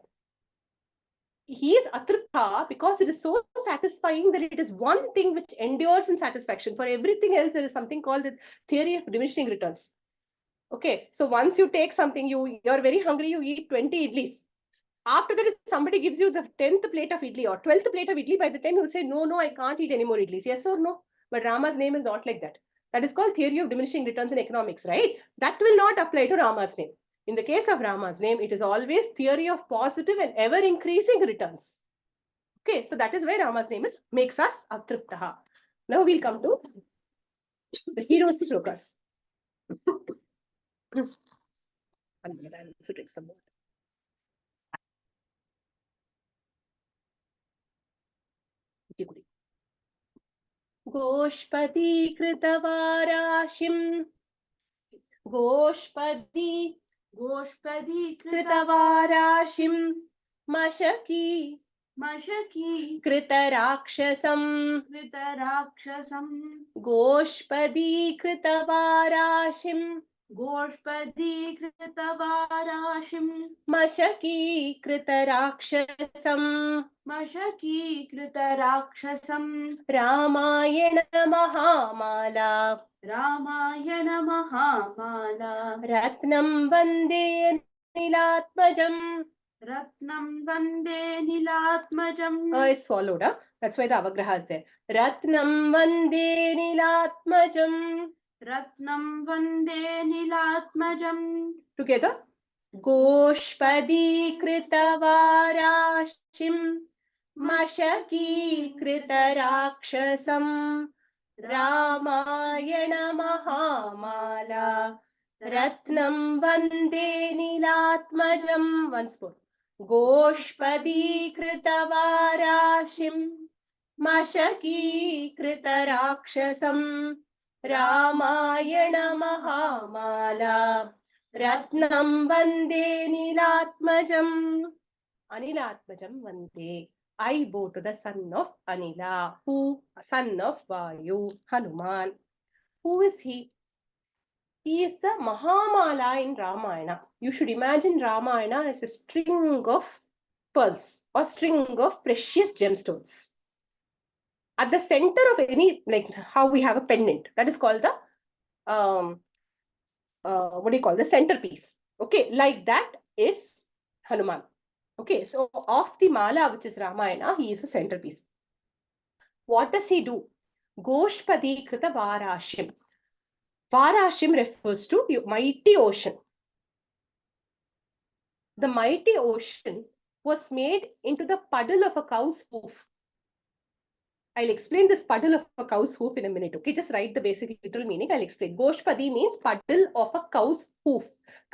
He is atripta because it is so satisfying that it is one thing which endures in satisfaction. For everything else, there is something called the theory of diminishing returns. Okay, so once you take something, you're very hungry, you eat 20 idlis. After that, if somebody gives you the 10th plate of idli or 12th plate of idli, by the time you say, no, I can't eat any more idlis. Yes or no? But Rama's name is not like that. That is called theory of diminishing returns in economics, right? That will not apply to Rama's name. In the case of Rama's name, it is always theory of positive and ever increasing returns. Okay, so that is why Rama's name makes us atriptaha. Now we'll come to the hero's shlokas. Goshpati Kritavarashim Goshpati Kritavarashim Mashaki Kritarakshasam Goshpati Kritavarashim Mashaki Kritarakshasam Ramayana Mahamala Ratnam Vande Nilatmajam. It's swallowed, huh? That's why the avagraha is there. Ratnam Vande Nilatmajam. Together. गोष्पदीकृतवाराशिं मशकीकृतराक्षसं रामायणमहामाला रत्नं वन्दे नीलात्मजं. Once more. गोष्पदीकृतवाराशिं मशकीकृतराक्षसं रामायणमहामाला रत्नं वन्दे नीलात्मजम्. Anilatmajam vande. I bow to the son of Anila, who son of Vayu, Hanuman. Who is he? He is the Mahamala in Ramayana. You should imagine Ramayana as a string of pearls or string of precious gemstones. At the center of any, like how we have a pendant, that is called the what do you call the centerpiece? Okay, like that is Hanuman. Okay, so of the mala, which is Ramayana, he is a centerpiece. What does he do? Goshpadi Krita Varashim. Varashim refers to the mighty ocean. The mighty ocean was made into the puddle of a cow's hoof. I'll explain this puddle of a cow's hoof in a minute. Okay, just write the basic literal meaning. I'll explain. Goshpadi means puddle of a cow's hoof.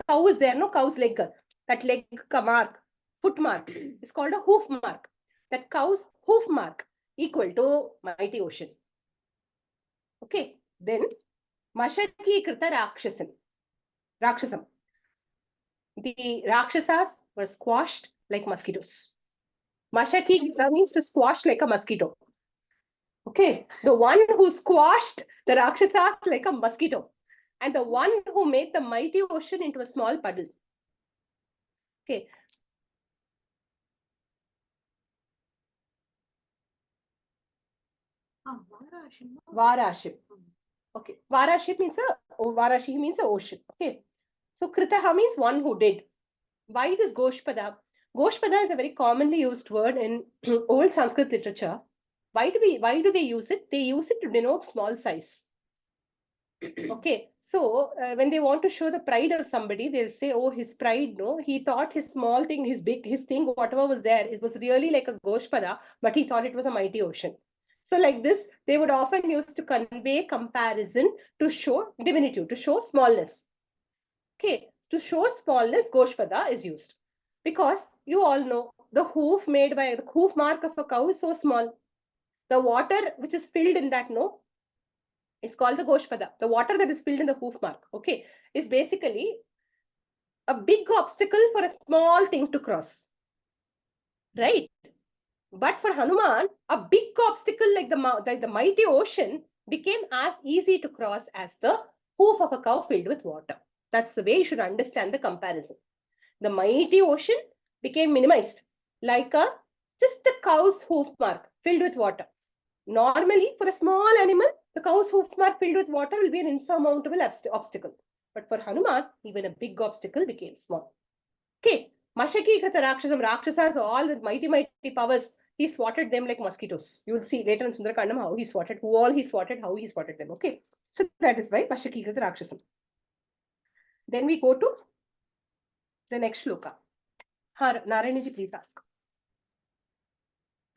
Cow is there, no cow's leg. That leg mark, foot mark is called a hoof mark. That cow's hoof mark equal to mighty ocean. Okay, then Mashaki Krita Rakshasam. The Rakshasas were squashed like mosquitoes. Mashaki Krita means to squash like a mosquito. Okay, the one who squashed the Rakshasas like a mosquito, and the one who made the mighty ocean into a small puddle. Okay. Varashim. Okay. Varashim means Varashi means a ocean. Okay. So Kritaha means one who did. Why this Goshpada? Goshpada is a very commonly used word in old Sanskrit literature. Why do they use it? They use it to denote small size. Okay, so when they want to show the pride of somebody, they'll say, oh, his pride, no, he thought his small thing, his thing, whatever was there, it was really like a Goshpada, but he thought it was a mighty ocean. So like this, they would often use to convey comparison, to show diminutive, to show smallness. Okay, to show smallness, Goshpada is used. Because you all know, the hoof made by the hoof mark of a cow is so small. The water which is filled in that, no, is called the Goshpada. The water that is filled in the hoof mark, okay, is basically a big obstacle for a small thing to cross. Right? But for Hanuman, a big obstacle like the mighty ocean became as easy to cross as the hoof of a cow filled with water. That's the way you should understand the comparison. The mighty ocean became minimized, like just a cow's hoof mark filled with water. Normally, for a small animal, the cow's hoof mark filled with water will be an insurmountable obstacle. But for Hanuman, even a big obstacle became small. Okay, Mashaki Krita Rakshasam, Rakshasas all with mighty powers. He swatted them like mosquitoes. You will see later in Sundara Kandam how he swatted, how he swatted them. Okay, so that is why Mashaki Krita Rakshasam. Then we go to the next shloka. Narayanaji, please ask.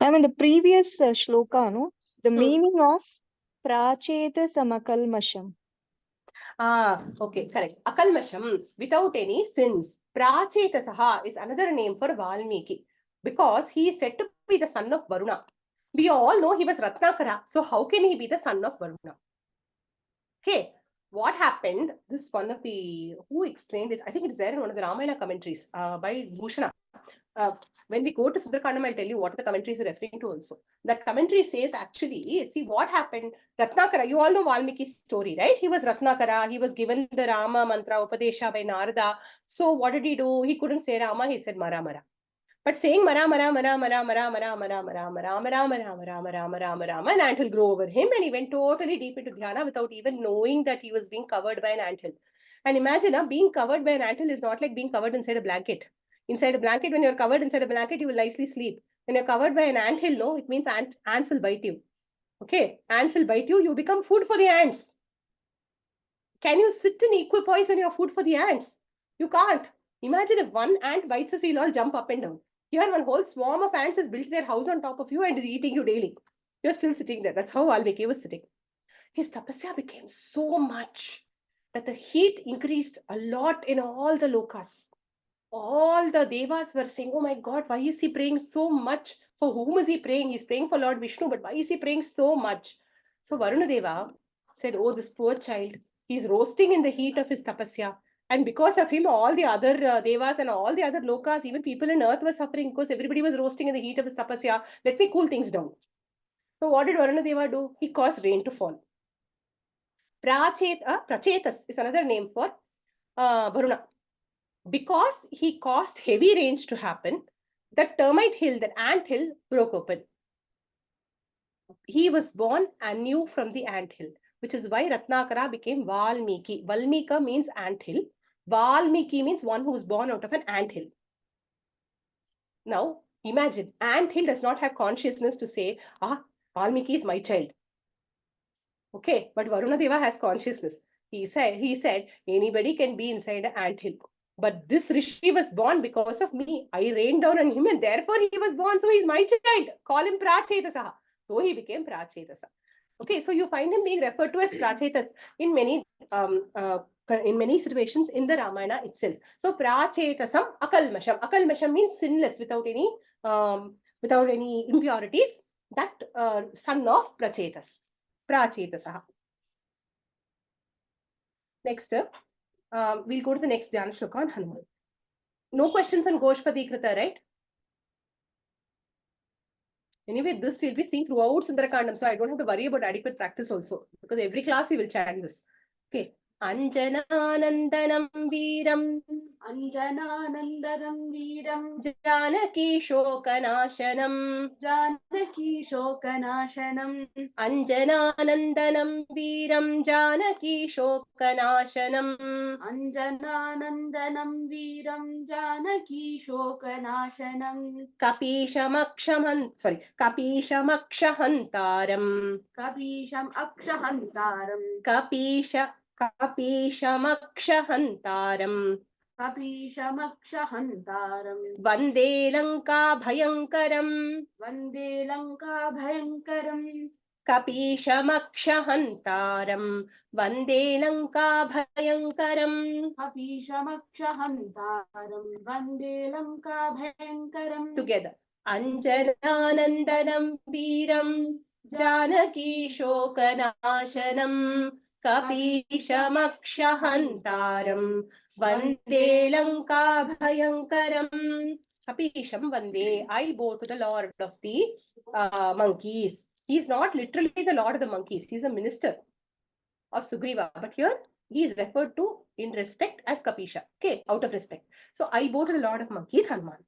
Ma'am, in the previous shloka, no, the meaning of pracheta samakalmasham. Okay, correct. Akalmasham, without any sins. Prachetasaha is another name for Valmiki because he is said to be the son of Varuna. We all know he was Ratnakara. So how can he be the son of Varuna? Okay, what happened? This is one of the, who explained it? I think it's there in one of the Ramayana commentaries by Bhushana. When we go to Sundara Kandam, I'll tell you what the commentaries are referring to also. That commentary says actually, see what happened. Ratnakara, you all know Valmiki's story, right? He was Ratnakara. He was given the Rama mantra Upadesha by Narada. So what did he do? He couldn't say Rama, he said Mara Mara. But saying Mara Mara Mara Mara Mara Mara Mara Mara Mara Mara Mara Mara Mara Mara Mara, an anthill grew over him and he went totally deep into Dhyana without even knowing that he was being covered by an anthill. And imagine being covered by an anthill is not like being covered inside a blanket. Inside a blanket, when you're covered inside a blanket, you will nicely sleep. When you're covered by an anthill, no, it means ants will bite you. Okay, ants will bite you, you become food for the ants. Can you sit in equipoise when you're food for the ants? You can't. Imagine if one ant bites us, we'll all jump up and down. Here, one whole swarm of ants has built their house on top of you and is eating you daily. You're still sitting there. That's how Valmiki was sitting. His tapasya became so much that the heat increased a lot in all the lokas. All the devas were saying, oh my God, why is he praying so much? For whom is he praying? He's praying for Lord Vishnu, but why is he praying so much? So Varuna Deva said, oh, this poor child, he's roasting in the heat of his tapasya. And because of him, all the other devas and all the other lokas, even people in earth were suffering because everybody was roasting in the heat of his tapasya. Let me cool things down. So what did Varuna Deva do? He caused rain to fall. Prachetas is another name for Varuna. Because he caused heavy rains to happen, the termite hill, that ant hill, broke open. He was born anew from the ant hill, which is why Ratnakara became Valmiki. Valmika means ant hill. Valmiki means one who is born out of an ant hill. Now, imagine, ant hill does not have consciousness to say, Valmiki is my child. Okay, but Varuna Deva has consciousness. He said, anybody can be inside an ant hill. But this Rishi was born because of me. I rained down on him and therefore he was born. So he's my child. Call him Prachetasah. So he became Prachetasa. Okay, so you find him being referred to as Prachetas in many situations in the Ramayana itself. So Prachetasam Akalmasham. Akalmasham means sinless, without any impurities. That son of Prachetas. Prachetasah. Next up, we'll go to the next Dhyana Shloka on Hanuman. No questions on Goshpati Krita, right? Anyway, this we'll be seeing throughout Sundara Kandam, so I don't have to worry about adequate practice also, because every class we will chant this. Okay. Anjananandanam Veeram. Anjananandanam Veeram. Janaki Shokanashanam. Janaki Shokanashanam. Anjananandanam Veeram. Janaki Shokanashanam. Anjananandanam Veeram. Janaki Shokanashanam. Kapishamakshahantaram. Kapisham Akshahantaram. Kapishamakshahantaram. Kapishamakshahantaram. Vande Lanka Bhayankaram. Vande Lanka Bhayankaram. Kapishamakshahantaram. Vande Lanka Bhayankaram. Kapishamakshahantaram. Vande Lanka Bhayankaram. Together. Anjananandanam Veeram. Janaki Shokanashanam. Kapishamakshahantaram. Vande Lanka Bhayankaram. Kapisham Vande. I bow to the Lord of the monkeys. He is not literally the Lord of the monkeys. He is a minister of Sugriva. But here he is referred to in respect as Kapisha. Okay, out of respect. So I bow to the Lord of monkeys, Hanuman.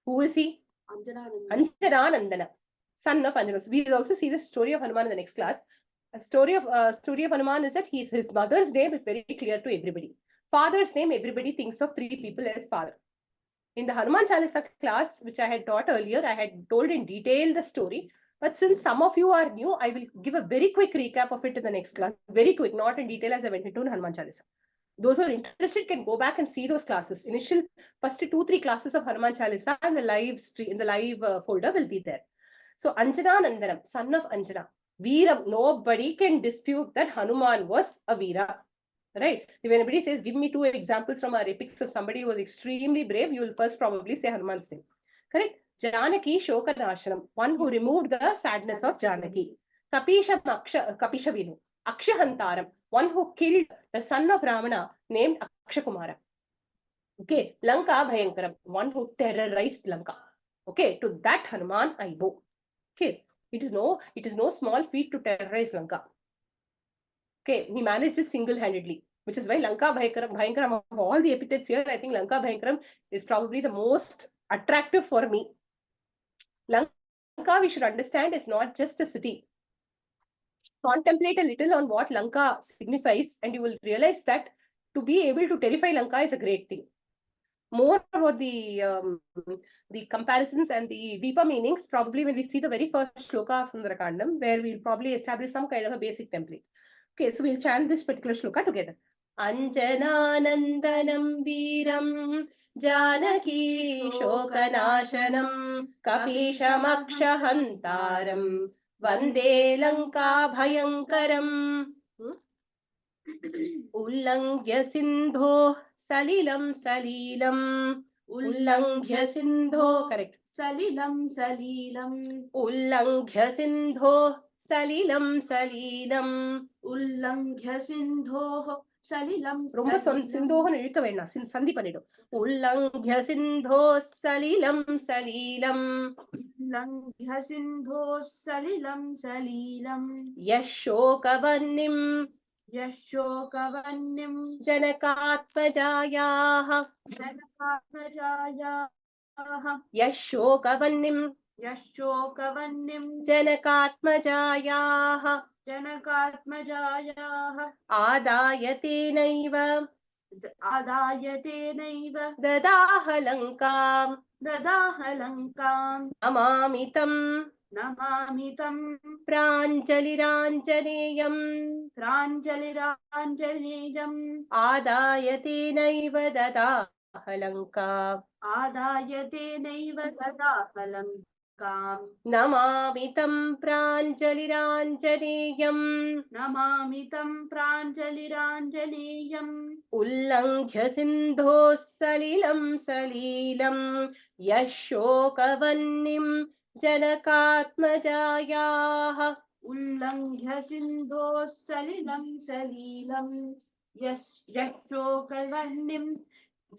Who is he? Anjananandana, son of Anjana. So we will also see the story of Hanuman in the next class. A story of Hanuman is that his mother's name is very clear to everybody. Father's name, everybody thinks of three people as father. In the Hanuman Chalisa class, which I had taught earlier, I had told in detail the story. But since some of you are new, I will give a very quick recap of it in the next class. Very quick, not in detail as I went into in Hanuman Chalisa. Those who are interested can go back and see those classes. Initial first 2-3 classes of Hanuman Chalisa and the live stream in the live folder will be there. So Anjananandanam, son of Anjana, Veera. Nobody can dispute that Hanuman was a Veera. Right? If anybody says, give me 2 examples from our epics of somebody who was extremely brave, you will first probably say Hanuman's name. Correct? Janaki Shokanashanam, one who removed the sadness of Janaki. Kapisha Vinu, Akshahantaram, one who killed the son of Ravana named Akshakumara. Okay, Lanka Bhayankaram, one who terrorized Lanka. Okay, to that Hanuman I bow. Okay, it is no small feat to terrorize Lanka. Okay, he managed it single-handedly, which is why Lanka Bhayankaram of all the epithets here, I think Lanka Bhayankaram is probably the most attractive for me. Lanka, we should understand, is not just a city. Contemplate a little on what Lanka signifies, and you will realize that to be able to terrify Lanka is a great thing. More about the comparisons and the deeper meanings, probably when we see the very first shloka of Sundara Kandam, where we'll probably establish some kind of a basic template. Okay, so we'll chant this particular shloka together. Anjananandanam Veeram Janaki Shokanashanam Kapishamakshahantaram Vande Lanka Bhayankaram. Ullanghya Sindho Salilam Salilam. Ullanghya Sindho, correct. Salilam Salilam. Ullanghya Sindho Salilam Salilam. Ullanghya Sindho Salilam ரொம்ப சிந்தோகன்னு இழுக்க வேண்டாம், சந்தி பண்ணிடும். உல்லங்க்ய சிந்தோ சலிலம் சலீலம். Ullanghya Sindho Salilam Salilam. யஷோகவன்னிம் Yashokavannim ஜனகாத்மஜாயாः. Janakatmajayaah. யஷோகவன்னிம் Yashokavannim ஜனகாத்மஜாயாः. Janakatmajayaah. ஆதாயதேனைவ Adayatenaiva ததாஹ லங்காம். dadaha lankam. நமாமி தம் Namamitam பிராஞ்சலிராஞ்சனேயம். Pranjaliranjaneyam. ஆதாயதேனைவ ததாஹ லங்காம். Adayatenaiva dadaha lankam. நமாமி தம் பிராஞ்சலிராஞ்சனேயம். Namamitam pranjaliranjaneyam. உல்லங்க்ய சிந்தோ சலிலம் சலீலம். யஷோகவன்னிம் ஜனகாத்மஜாயாः. Ullanghya Sindho Salilam Salilam. Yashokavannim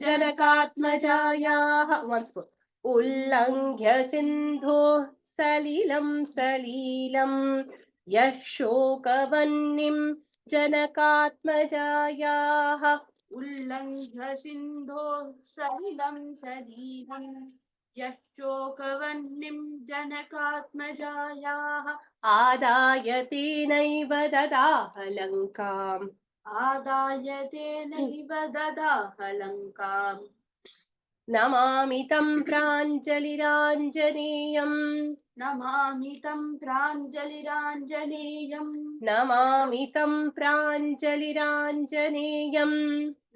जनकात्मजायाः. Once more. उल्लङ्घ्य सिन्धो सलिलं सलीलं. यशोकवह्निं जनकात्मजायाः. Ullanghya Sindho Salilam Salilam. Yashokavannim Janakatmajayaah. आदाय तेनैव ददाह लङ्काम्. Adayatenaiva dadaha lankam. Namami तं प्राञ्जलिराञ्जनेयम्. Namamitam pranjaliranjaneyam. Namami तं प्राञ्जलिराञ्जनेयम्.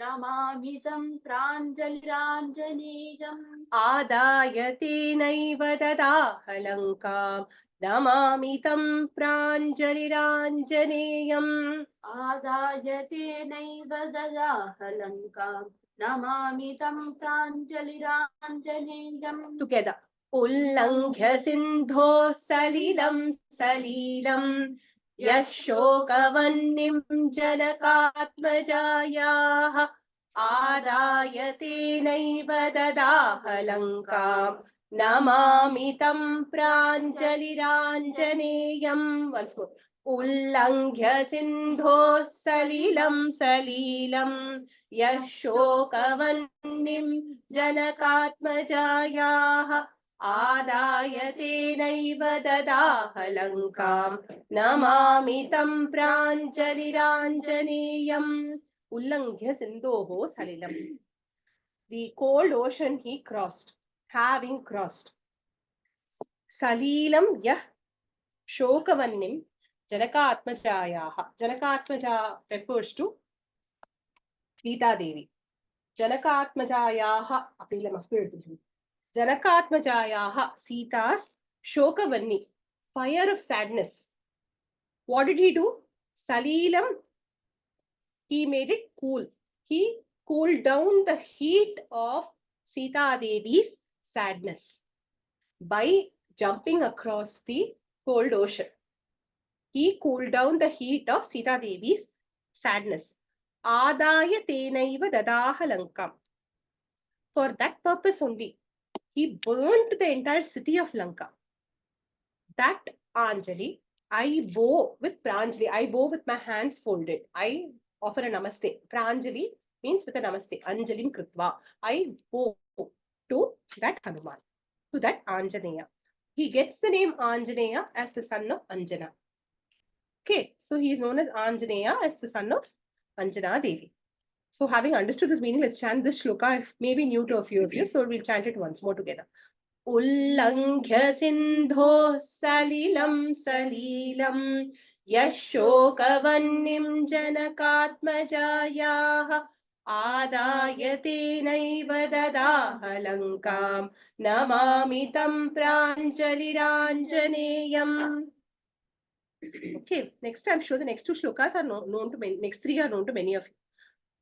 Namamitam pranjaliranjaneyam. आदाय तेनैव ददाह लङ्काम्. नमामि तं प्राञ्जलिराञ्जनेयम्. Adayatenaiva dadaha lankam. Namamitam pranjaliranjaneyam. Together. उल्लङ्घ्य सिन्धो सलिलं सलीलं. यशोकवह्निं जनकात्मजायाः. आदाय तेनैव ददाह लङ्काम्. नमामि तं प्राञ्जलिराञ्जनेयम्. Once more. उल्लङ्घ्य सिन्धो सलिलं सलीलं. यशोकवह्निं जनकात्मजायाः. आदाय तेनैव ददाह लङ्काम्. नमामि तं प्राञ्जलिराञ्जनेयम्. उल्लङ्घ्य सिन्धोः सलिलम्. The cold ocean he crossed, having crossed. Salilam yah shokavahnim janakatmajayaah. Janakatmaja refers to Sita Devi. Janakatmajayaah appelam appeared. Janakatmajayaah, Sita's Shokavani, fire of sadness. What did he do? Salilam, he made it cool. He cooled down the heat of Sita Devi's sadness by jumping across the cold ocean. He cooled down the heat of Sita Devi's sadness. Adaya tenaiva dadaha lankam. For that purpose only, he burnt the entire city of Lanka. That Anjali, I bow with Pranjali. I bow with my hands folded. I offer a namaste. Pranjali means with a namaste. Anjalim Kritva. I bow to that Hanuman, to that Anjaneya. He gets the name Anjaneya as the son of Anjana. Okay, so he is known as Anjaneya as the son of Anjana Devi. So having understood this meaning, let's chant this shloka. It may be new to a few of you, so we'll chant it once more together. Ullanghya sindho salilam salilam. Yashokavannим janakatmajayaha आदाय तेनैव ददाह लङ्कां नमामि तं प्राञ्जलिराञ्जनेयम्. Okay, next I'm sure the next two shlokas are known to many, next three are known to many of you.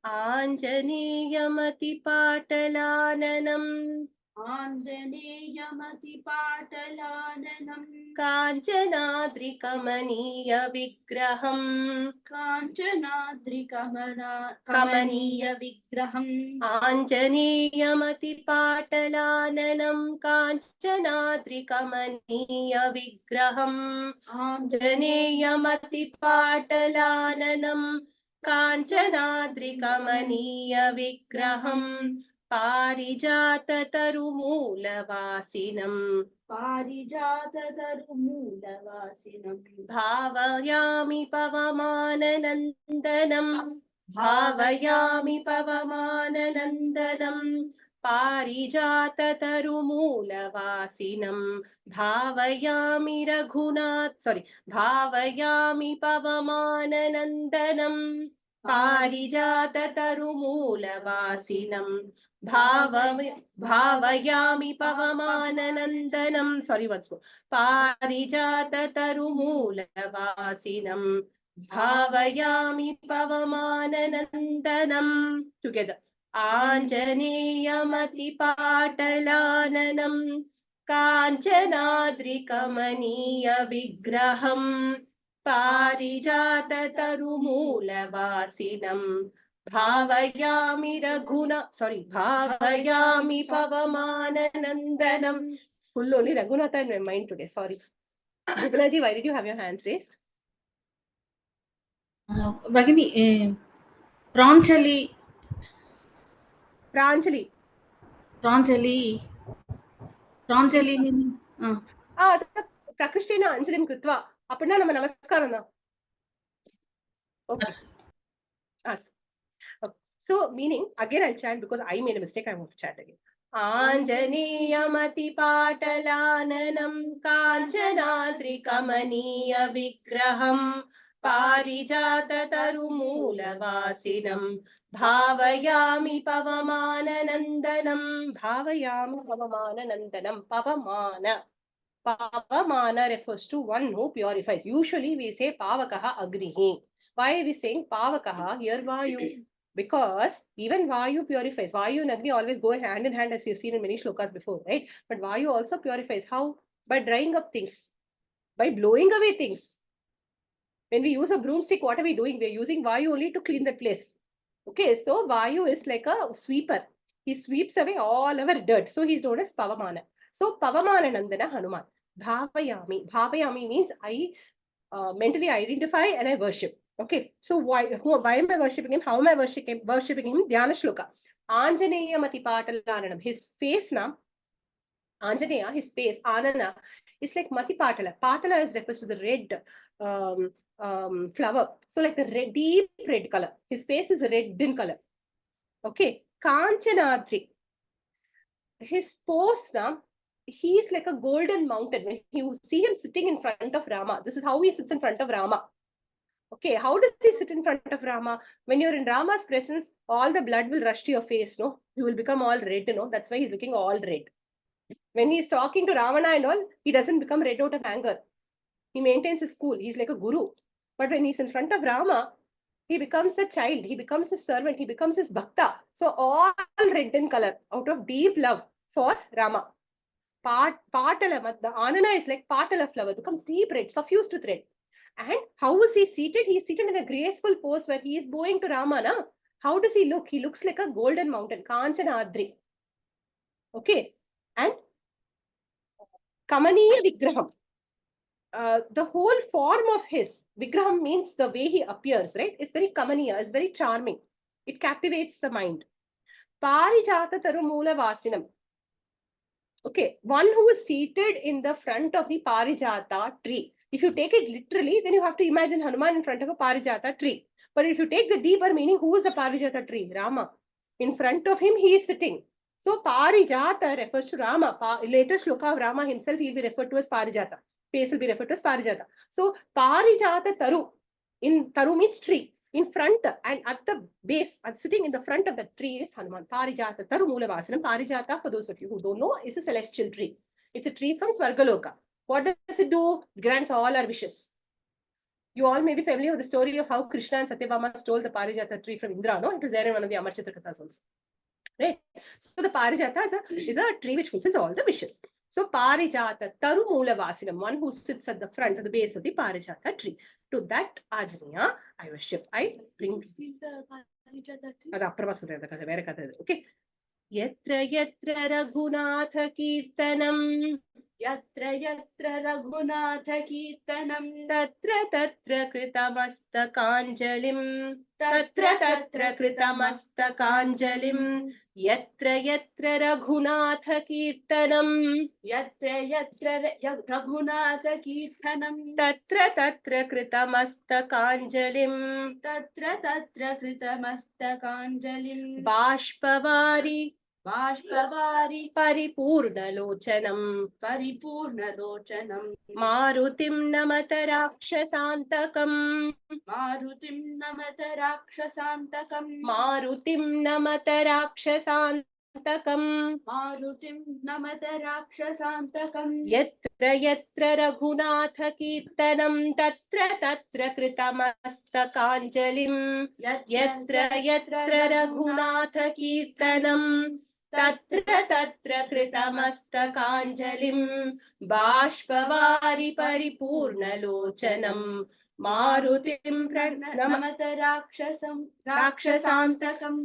Anjaneyamati-patalananam आञ्जनेयमतिपाटलाननम् काञ्चनाद्रिकमनीय-विग्रहम् काञ्चनाद्रिकमनीयविग्रहम् आञ्जनेयमतिपाटलाननम् काञ्चनाद्रिकमनीय-विग्रहम् आञ्जनेयमतिपाटलाननम् काञ्चनाद्रिकमनीय-विग्रहम् पारिजाततरुमूलवासिनम् पारिजाततरुमूलवासिनम् भावयामि पवमाननन्दनम् भावयामि पवमाननन्दनम् पारिजाततरुमूलवासिनम् भावयामि भावयामि पवमाननन्दनम् पारिजाततरुमूलवासिनम् भावयामि पवमाननन्दनम् once more पारिजाततरुमूलवासिनम् भावयामि पवमाननन्दनम् together आञ्जनेयमतिपाटलाननम् काञ्चनाद्रिकमनीय-विग्रहम् पारिजाततरुमूलवासिनम् भावयामि भावयामि पवमाननन्दनम्. Full only Raghunatha in my mind today, sorry. Vipulaji, why did you have your hands raised? Bhagini, Pranjali. Pranjali. Pranjali. Pranjali meaning? Prakrishtina Anjalim Kritva. Apna nama namaskaram. Okay. Yes. Okay. So, meaning, again I'll chant because I made a mistake, I want to chant again. Anjaneyamati-patalananam kanchanadrikamaniya-vigraham parijatatarumulavasinam bhavayami pavamananandanam Pavamana refers to one who purifies. Usually we say Pavakaha Agnihi. Why are we saying Pavakaha? Here Vayu. Because even Vayu purifies. Vayu and Agni always go hand in hand, as you've seen in many shlokas before, right? But Vayu also purifies. How? By drying up things. By blowing away things. When we use a broomstick, what are we doing? We're using Vayu only to clean that place. Okay, so Vayu is like a sweeper. He sweeps away all our dirt. So he's known as Pavamana. So Pavamana Nandana Hanuman. Bhavayami. Bhavayami means I mentally identify and I worship. Okay, so why am I worshipping him? How am I worshipping him? Dhyana Shloka. Anjaneya Mati Patalananam. His face now, Anjaneya, his face, Anana, is like Mati Patala. Patala is refers to the red flower. So like the red, deep red color. His face is red in color. Okay, Kanchanadri. His pose now, he is like a golden mountain. When you see him sitting in front of Rama, this is how he sits in front of Rama. Okay, how does he sit in front of Rama? When you're in Rama's presence, all the blood will rush to your face, no? You will become all red, you know. That's why he's looking all red. When he's talking to Ravana and all, he doesn't become red out of anger. He maintains his cool. He's like a guru. But when he's in front of Rama, he becomes a child. He becomes his servant. He becomes his bhakta. So all red in color out of deep love for Rama. Patala, the Anana is like Patala flower, becomes deep red, suffused with red. And how is he seated? He is seated in a graceful pose where he is bowing to Rama. Na? How does he look? He looks like a golden mountain, Kanchanadri. Okay. And Kamaniya Vigraham. The whole form of his Vigraham means the way he appears, right? It's very Kamaniya, it's very charming. It captivates the mind. Parijata Tarumula Vasinam. Okay, one who is seated in the front of the Parijata tree. If you take it literally, then you have to imagine Hanuman in front of a Parijata tree. But if you take the deeper meaning, who is the Parijata tree? Rama. In front of him, he is sitting. So Parijata refers to Rama. Later shloka of Rama himself, he will be referred to as Parijata. base will be referred to as Parijata. So Parijata Taru, in Taru means tree. In front and at the base, sitting in the front of the tree is Hanuman. Parijata Taru Moolavasanam. Parijata, for those of you who don't know, is a celestial tree. It's a tree from Swargaloka. What does it do? It grants all our wishes. You all may be familiar with the story of how Krishna and Satyabhama stole the Parijata tree from Indra. No, it is there in one of the Amar Chitra Kathas also. Right? So the Parijata is a tree which fulfills all the wishes. So Parijata Taru Moola Vasinam, one who sits at the front of the base of the Parijata tree. To that Ajneya, I worship. I bring. Okay. Yatra yatra Raghunatha Kirtanam. Yatra yatra Raghunatha Kirtanam. Tatra tatra Kritamastakāñjalim. Tatra tatra Kritamastakāñjalim. Yatra yatra Raghunatha Kirtanam. Yatra yatra Raghunatha Kirtanam. Tatra tatra Kritamastakāñjalim. Tatra tatra Kritamastakāñjalim. Bāshpavari. Bāshpavari Paripurnalochanam. Paripurnalochanam. Marutim namata rakshasantakam. Marutim namata rakshasantakam. Marutim namata rakshasantakam. Marutim namata rakshasantakam. Yatra yatra Raghunatha Kirtanam. Tatra tatra Kritamastakāñjalim. Yatra yatra Raghunatha Kirtanam. Tatra tatra Kritamastakāñjalim. Bāshpavari Paripurnalochanam. Marutim namata rakshasantakam.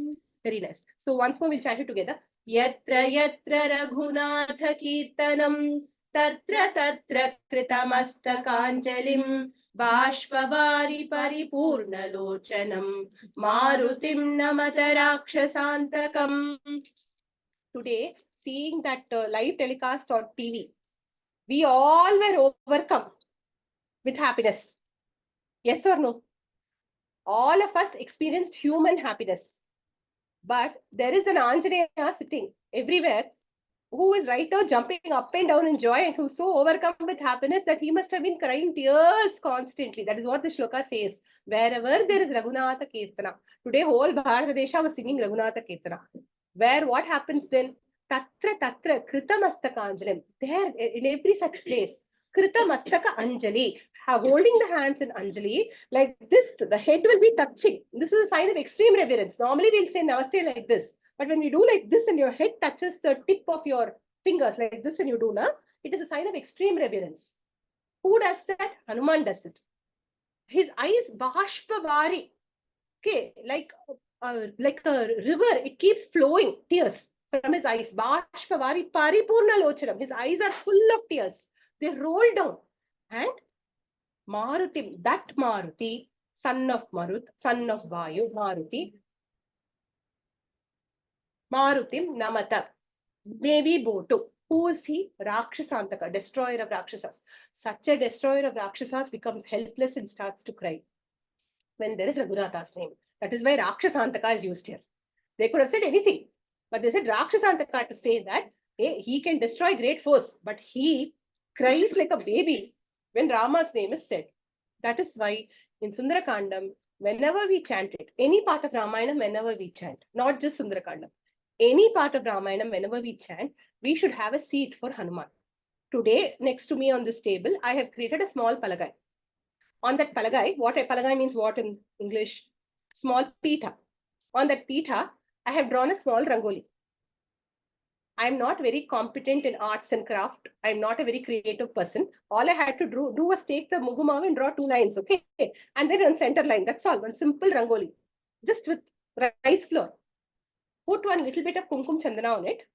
Very nice. So once more we'll chant it together. Yatra yatra Raghunatha Kirtanam. Tatra tatra Kritamastakāñjalim. Bāshpavari Paripurnalochanam. Marutim namata rakshasantakam. Today, seeing that live telecast on TV, we all were overcome with happiness. Yes or no? All of us experienced human happiness. But there is an Anjaneya sitting everywhere who is right now jumping up and down in joy and who's so overcome with happiness that he must have been crying tears constantly. That is what the shloka says. Wherever there is Raghunatha Kirtana. Today, whole Bharata Desha was singing Raghunatha Kirtana. Where what happens then? Tatra tatra Kritamastaka Anjalim. There, in every such place, Kritamastaka Anjali. Holding the hands in Anjali, like this, the head will be touching. This is a sign of extreme reverence. Normally, we'll say Namaste like this. But when we do like this and your head touches the tip of your fingers like this when you do now, it is a sign of extreme reverence. Who does that? Hanuman does it. His eyes bashpavari. Okay, like a river, it keeps flowing tears from his eyes. Bashpavari paripurnalochanam. His eyes are full of tears. They roll down. And Maruti, that Maruti, son of Marut, son of Vayu, Maruti. Marutim Namata. Maybe Botu. Who is he? Rakshasantaka, destroyer of Rakshasas. Such a destroyer of Rakshasas becomes helpless and starts to cry when there is Raghunatha's name. That is why Rakshasantaka is used here. They could have said anything, but they said Rakshasantaka to say that hey, he can destroy great foes, but he cries like a baby when Rama's name is said. That is why in Sundara Kandam, whenever we chant it, any part of Ramayanam, whenever we chant, not just Sundara Kandam, any part of Ramayanam, whenever we chant, we should have a seat for Hanuman. Today, next to me on this table, I have created a small palagai. On that palagai, palagai means what in English? Small pita. On that pita, I have drawn a small rangoli. I am not very competent in arts and craft. I am not a very creative person. All I had to do was take the mugumav and draw 2 lines, okay? And then on center line, that's all, one simple rangoli. Just with rice flour. Put one little bit of kumkum chandana on it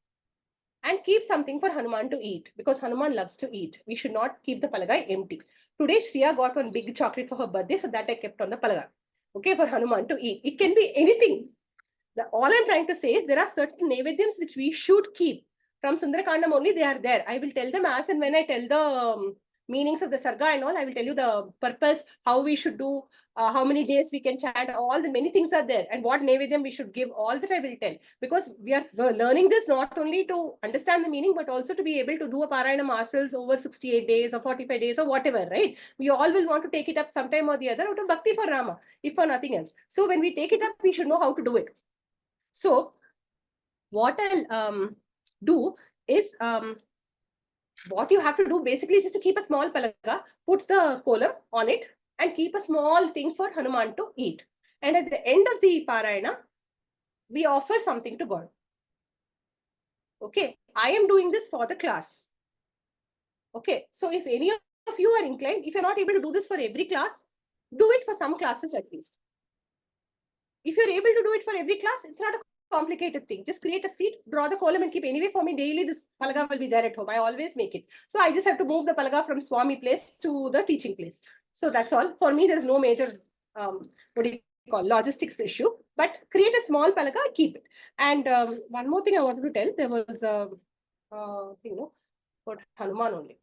and keep something for Hanuman to eat because Hanuman loves to eat. We should not keep the palagai empty. Today, Shriya got one big chocolate for her birthday, so that I kept on the palagai. Okay, for Hanuman to eat. It can be anything. All I'm trying to say is there are certain nevedyams which we should keep. From Sundara Kandam only they are there. I will tell them as and when I tell the meanings of the sarga and all. I will tell you the purpose, how we should do, how many days we can chant, all the many things are there, and what nevedyam we should give, all that I will tell. Because we are learning this not only to understand the meaning, but also to be able to do a Parayanam ourselves over 68 days or 45 days or whatever, right? We all will want to take it up sometime or the other out of bhakti for Rama, if for nothing else. So when we take it up, we should know how to do it. So what I'll do is what you have to do basically is just to keep a small palaga, put the kolam on it, and keep a small thing for Hanuman to eat. And at the end of the Parayana, we offer something to God. Okay, I am doing this for the class. Okay, so if any of you are inclined, if you're not able to do this for every class, do it for some classes at least. If you're able to do it for every class, it's not a complicated thing. Just create a seat, draw the column and keep. Anyway, for me, daily this palaga will be there at home. I always make it. So I just have to move the palaga from Swami place to the teaching place. So that's all. For me, there is no major, what do you call, logistics issue. But create a small palaga, keep it. And one more thing I wanted to tell, there was a thing, no, for Hanuman only.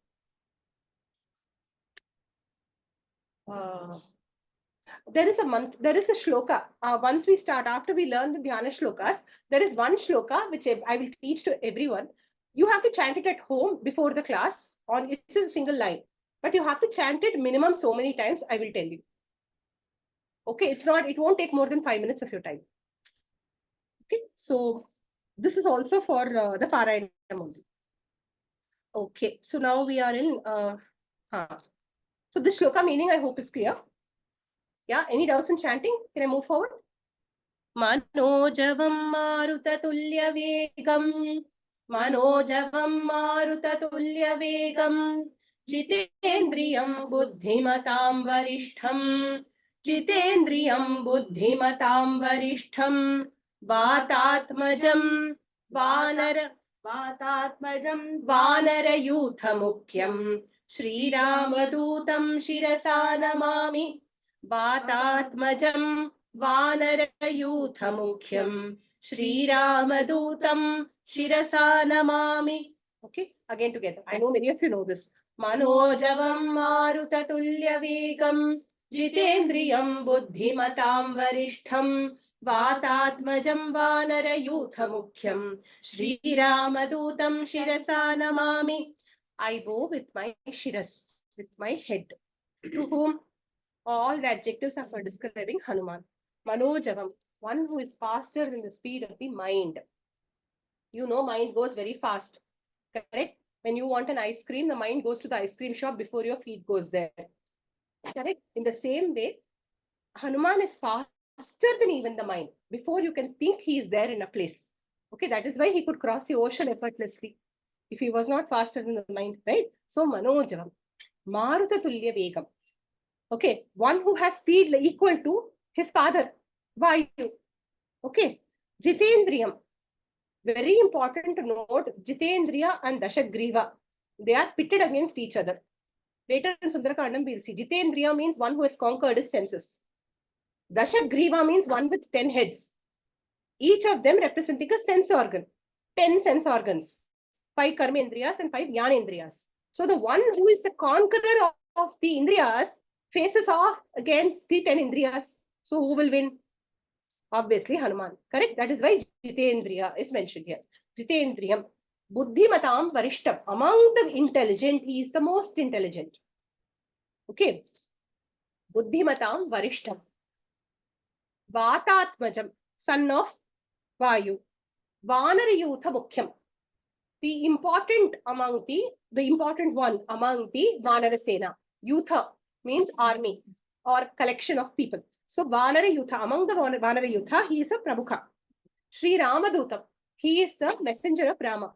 There is a shloka. Once we start, after we learn the Dhyana Shlokas, there is one shloka which I will teach to everyone. You have to chant it at home before the class. It's a single line, but you have to chant it minimum so many times. I will tell you. Okay, it won't take more than 5 minutes of your time. Okay, so this is also for the Parayanam only. Okay, so now we are in. So this shloka meaning I hope is clear. Yeah, any doubts in chanting? Can I move forward? Manojavam marutatullya vegam, Manojavam marutatullya vegam, Jitendriyam buddhimatam varishtham, Jitendriyam buddhimatam varishtham, Vatatmajam vanara yuthamukyam, Shri Ramadutam shirasa namami, Vatatmajam vanarayuthamukyam, Shri Ramadutam shirasa namami. Okay, again together. I know many of you know this. Manojavam marutatulya vegam, Jitendriyam buddhimatam varishtham, Vatatmajam vanarayuthamukyam, Shri Ramadutam shirasa namami. I bow with my shiras, with my head. To whom? All the adjectives are for describing Hanuman. Manojavam, one who is faster than the speed of the mind. You know, mind goes very fast. Correct? When you want an ice cream, the mind goes to the ice cream shop before your feet goes there. Correct? In the same way, Hanuman is faster than even the mind. Before you can think, he is there in a place. Okay, that is why he could cross the ocean effortlessly. If he was not faster than the mind, right? So Manojavam, Maruta Tulya Vegam. Okay, one who has speed equal to his father, Vayu. Okay, Jitendriyam. Very important to note, Jitendriya and Dashagriva. They are pitted against each other. Later in Sundara Kandam, we'll see. Jitendriya means one who has conquered his senses. Dashagriva means one with 10 heads. Each of them representing a sense organ. 10 sense organs. 5 karmendriyas and 5 jnanendriyas. So the one who is the conqueror of the indriyas faces off against the 10 indriyas. So who will win? Obviously Hanuman. Correct? That is why Jitendriya is mentioned here. Jitendriyam. Buddhimatam varishtam. Among the intelligent, he is the most intelligent. Okay. Buddhimatam varishtam. Vatatmajam. Son of Vayu. Vanarayutha mukhyam. The important one among the Vanarasena. Yutha means army or collection of people. So Vanarayutha, among the Vanarayutha, he is a Prabhuka. Shri Ramadutam, he is the messenger of Rama.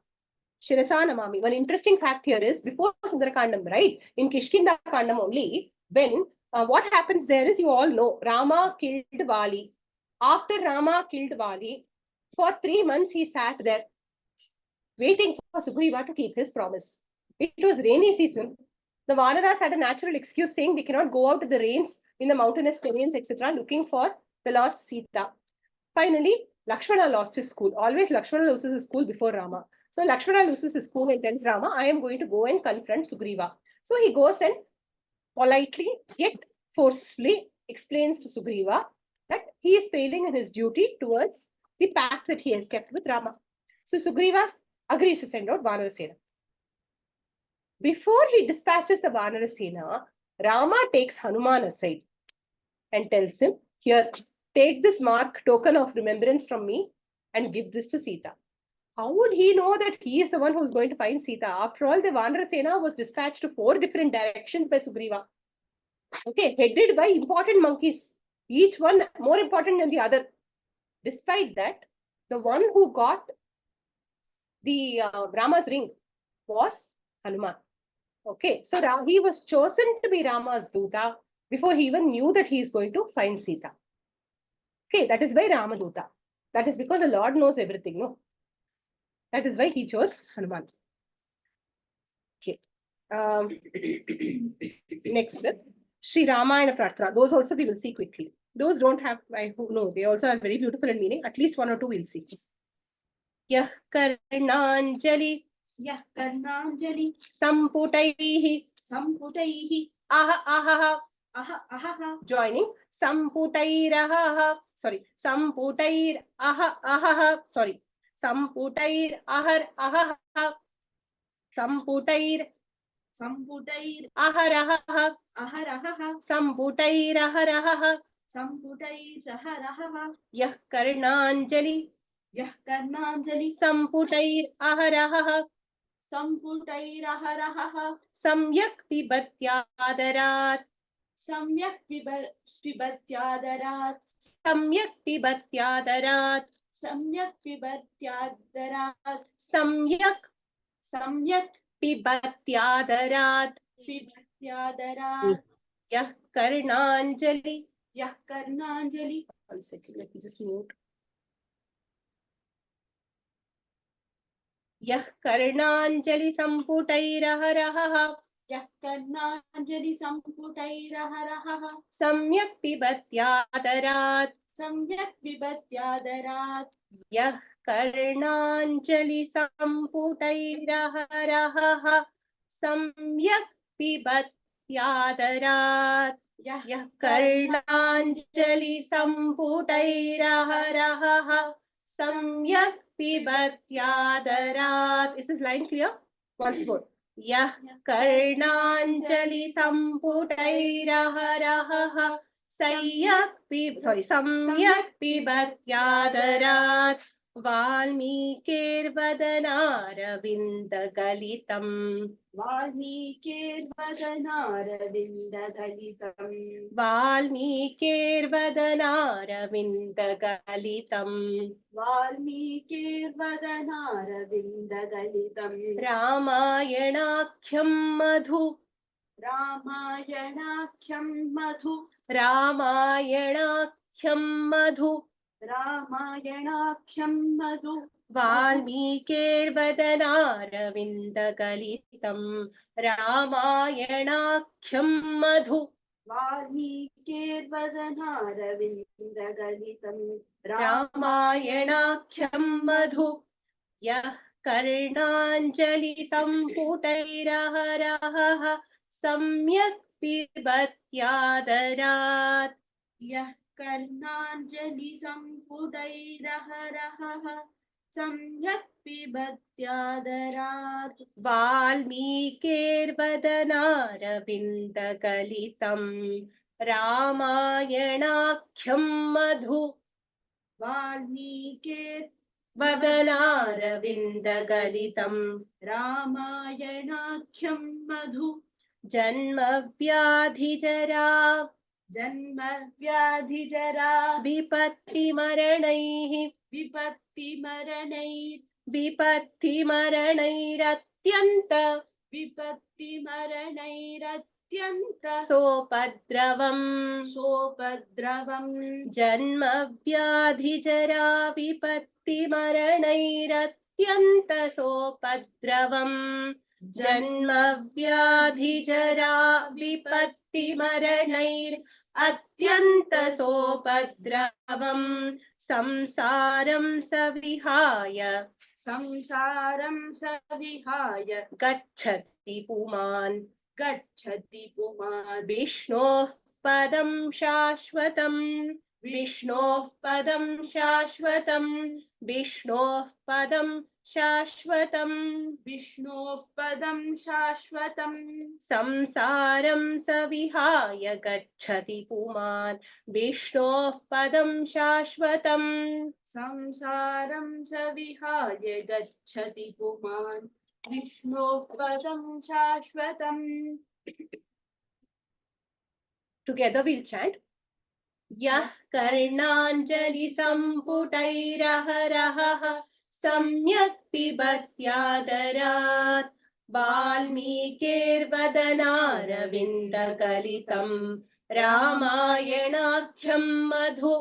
Shirasa Namami. One interesting fact here is, before Sundara Kandam, right, in Kishkinda Kandam only, when what happens there is, you all know, Rama killed Vali. After Rama killed Vali, for 3 months he sat there, waiting for Sugriva to keep his promise. It was rainy season. The Vanaras had a natural excuse saying they cannot go out to the rains in the mountainous terrains, etc., looking for the lost Sita. Finally, Lakshmana lost his school. Always Lakshmana loses his school before Rama. So Lakshmana loses his school and tells Rama, I am going to go and confront Sugriva. So he goes and politely yet forcefully explains to Sugriva that he is failing in his duty towards the pact that he has kept with Rama. So Sugriva agrees to send out Vanarasena. Before he dispatches the Vanarasena, Rama takes Hanuman aside and tells him, here, take this mark token of remembrance from me and give this to Sita. How would he know that he is the one who is going to find Sita? After all, the Vanarasena was dispatched to 4 different directions by Sugriva. Okay, headed by important monkeys, each one more important than the other. Despite that, the one who got the Rama's ring was Hanuman. Okay, so he was chosen to be Rama's Duta before he even knew that he is going to find Sita. Okay, that is why Ramaduta. That is because the Lord knows everything, no? That is why he chose Hanuman. Okay. Next, Sri Ramayana Prarthana. Those also we will see quickly. Those don't have, I know, they also are very beautiful in meaning. At least 1 or 2 we'll see. Yah Karnanjali. Yah Karnanjali. Samputaihi. Samputaihi. Aha Ahaha. Aha Ahaha. Joining. Samputairahaha. Sorry. Samputair Aha Ahaha. Sorry. Samputair Ahar Ahaha. Samputair. Samputair. Aharaha. Aharaha. Samputair Aharaha. Samputair Aharaha. Yah Karnanjali. Yah Karnanjali. Samputair Aharaha. Samputair Aharaha. Samyak Pibatyadarat. Samyak Pibatyadarat. Samyak Pibatyadarat. Samyak Pibatyadarat. Samyak Samyak Pibatyadarat. Pibatyadarat. Yah Karnanjali. Yah Karnanjali. 1 second, let me just mute. Yah Karnanjali Samputairaharaha. Yah Karnanjali Samputairaharaha. Samyak Pibatyadarat. Samyak Pibatyadarat. Yah Karnanjali Samputairaharaha. Samyak Pibatyadarat. Yah Karnanjali Samputairaharaha. Samyak Pibatyadarat. Is this line clear? Once more. Yah Karnanjali Samputairaharaha. Samyak Pibatyadarat. Valmikir Vadanarabindagalitam. Valmikir Vadanarabindagalitam. Valmikir Vadanarabindagalitam. Valmikir Vadanarabindagalitam. Ramayanakyam Madhu. Ramayanakyam Madhu. Ramayanakyam Madhu. Ramayanakyam Madhu. Valmikir Vadanarabindagalitam. Ramayanakyam Madhu. Valmikir Vadanarabindagalitam. Ramayanakyam Madhu. Yah Karnanjali Samputairaharaha. Samyak Pibatyadarat. Yah Karnanjali Samputairaharaha. Samyak Pibatyadarat. Valmikir Vadanarabindagalitam. Ramayanakyam Madhu. Valmikir Vadanarabindagalitam. Ramayanakyam Madhu. Janma Vyadhijara. Janma Vyadhijara. Vipatti Maranaihi. Vipatti Maranair. Vipatti Maranairatyanta. Vipatti Maranairatyanta. Sopadravam. Sopadravam. Janma Vyadhijara. Vipatti Maranairatyanta Sopadravam. Janma Vyadhijara. Vipatti Maranair Atyanta Sopadravam. Samsaram Savihaya. Samsaram Savihaya. Gacchati Puman. gacchati puman. Vishnoh padam shashvatam. Vishnoh padam shashvatam. Vishnoh padam shashvatam. Vishnoh padam shashvatam. Samsaram savihaya gacchati puman. Vishnoh padam shashvatam. Samsaram savihaya gacchati puman. Vishnoh padam shashvatam. Together we'll chant. Yah karnanjali samputairaharaha samyak pibatyadarat Valmikirvadanaravinda Ramayanakyam madhu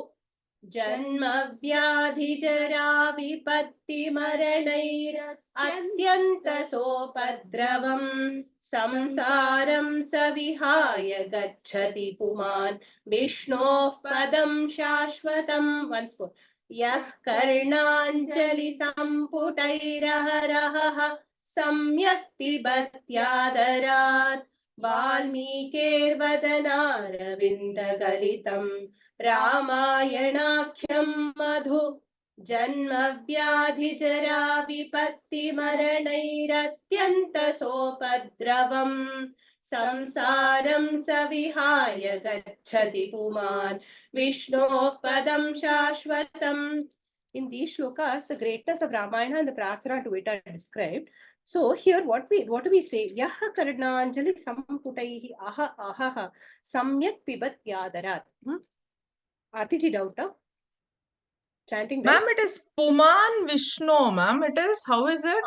Janma vyadhi jara vipatti maranair atyanta sopadravam samsaram savihaya gacchati puman Vishnoh padam shashvatam. Once more. Yah karnanjali samputairaharaha samyak pibatyadarat Valmikirvadanaravinda Ramayanakyam madhu Janma vyadhi jara vipatti maranairatyanta sopadravam Samsaram savihaya gacchati puman Vishnoh padam shashvatam. In these shlokas, the greatness of Ramayana and the prarthana to it are described. So here what do we say? Yaha karnanjali samputaihi aha ahaha samyak pibatyadarat. Artiji doubt? Chanting right? Ma'am, it is Puman Vishnu, ma'am. It is, how is it?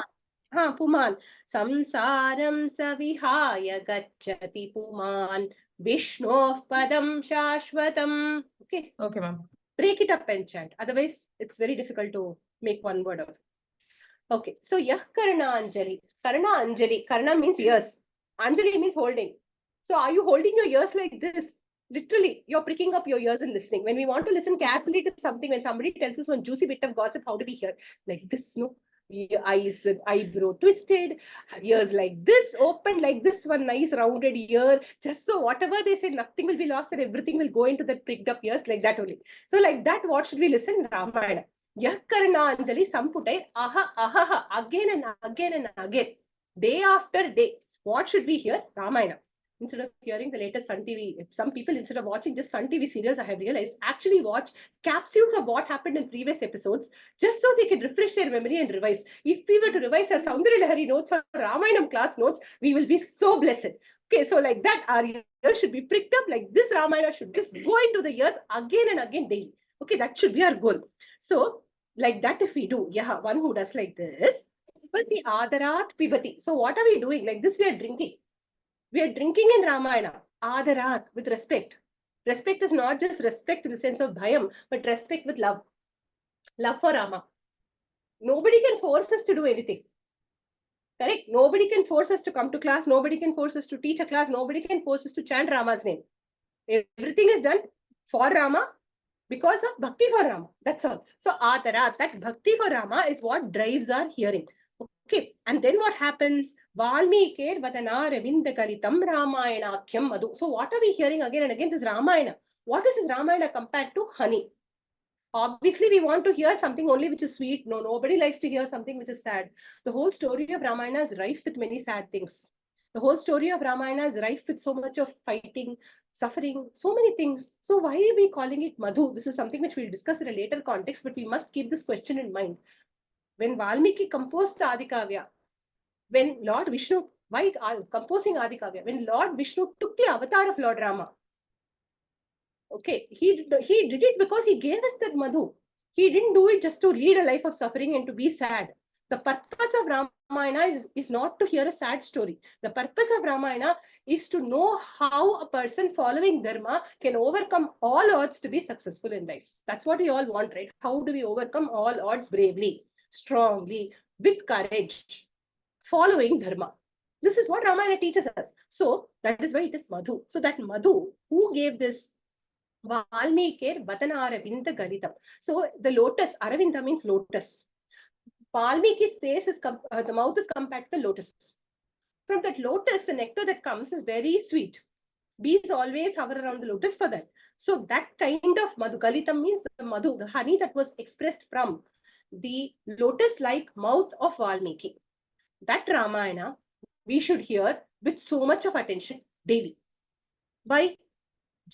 Puman. Samsaram savihaya gacchati puman Vishnoh padam shashvatam. Okay. Okay, ma'am. Break it up and chant. Otherwise, it's very difficult to make one word of it. Okay. So, yah karna anjali. Karna anjali. Karna means ears. Anjali means holding. So, are you holding your ears like this? Literally, you're pricking up your ears and listening. When we want to listen carefully to something, when somebody tells us one juicy bit of gossip, how do we hear? Like this, no? Eyes and eyebrow twisted, ears like this, opened like this, one nice rounded ear. Just so whatever they say, nothing will be lost and everything will go into that pricked up ears like that only. So like that, what should we listen? Ramayana. Yakarna Anjali Samputai, aha, aha, again and again and again, day after day. What should we hear? Ramayana. Instead of hearing the latest Sun TV, some people, instead of watching just Sun TV serials, I have realized, actually watch capsules of what happened in previous episodes, just so they can refresh their memory and revise. If we were to revise our Soundari Lahari notes or Ramayanam class notes, we will be so blessed. Okay, so like that, our ears should be pricked up, like this Ramayana should just go into the ears again and again daily. Okay, that should be our goal. So, like that, if we do, yeah, one who does like this, but the Adarat Pibati. So, what are we doing? Like this, we are drinking. We are drinking in Ramayana, Adarat, with respect. Respect is not just respect in the sense of bhayam, but respect with love. Love for Rama. Nobody can force us to do anything. Correct? Nobody can force us to come to class. Nobody can force us to teach a class. Nobody can force us to chant Rama's name. Everything is done for Rama because of bhakti for Rama. That's all. So Adarat, that bhakti for Rama is what drives our hearing. Okay. And then what happens? Valmikir Vadana Ravinda Kalitam Ramayanakyam Madhu. So what are we hearing again and again? This Ramayana. What is this Ramayana compared to honey? Obviously, we want to hear something only which is sweet. No, nobody likes to hear something which is sad. The whole story of Ramayana is rife with many sad things. The whole story of Ramayana is rife with so much of fighting, suffering, so many things. So why are we calling it Madhu? This is something which we'll discuss in a later context, but we must keep this question in mind. When Valmiki composed the Adikavya, when Lord Vishnu, why composing Adikavya? When Lord Vishnu took the avatar of Lord Rama, okay, he did it because he gave us that Madhu. He didn't do it just to lead a life of suffering and to be sad. The purpose of Ramayana is not to hear a sad story. The purpose of Ramayana is to know how a person following Dharma can overcome all odds to be successful in life. That's what we all want, right? How do we overcome all odds bravely, strongly, with courage, following Dharma? This is what Ramayana teaches us. So that is why it is Madhu. So that Madhu, who gave this? Valmikir Vadanaravinda Galitam. So the lotus, Aravinda means lotus. Valmiki's face is, the mouth is compared to the lotus. From that lotus, the nectar that comes is very sweet. Bees always hover around the lotus for that. So that kind of madhu, galitam means the madhu, the honey that was expressed from the lotus-like mouth of Valmiki. That Ramayana we should hear with so much of attention daily. By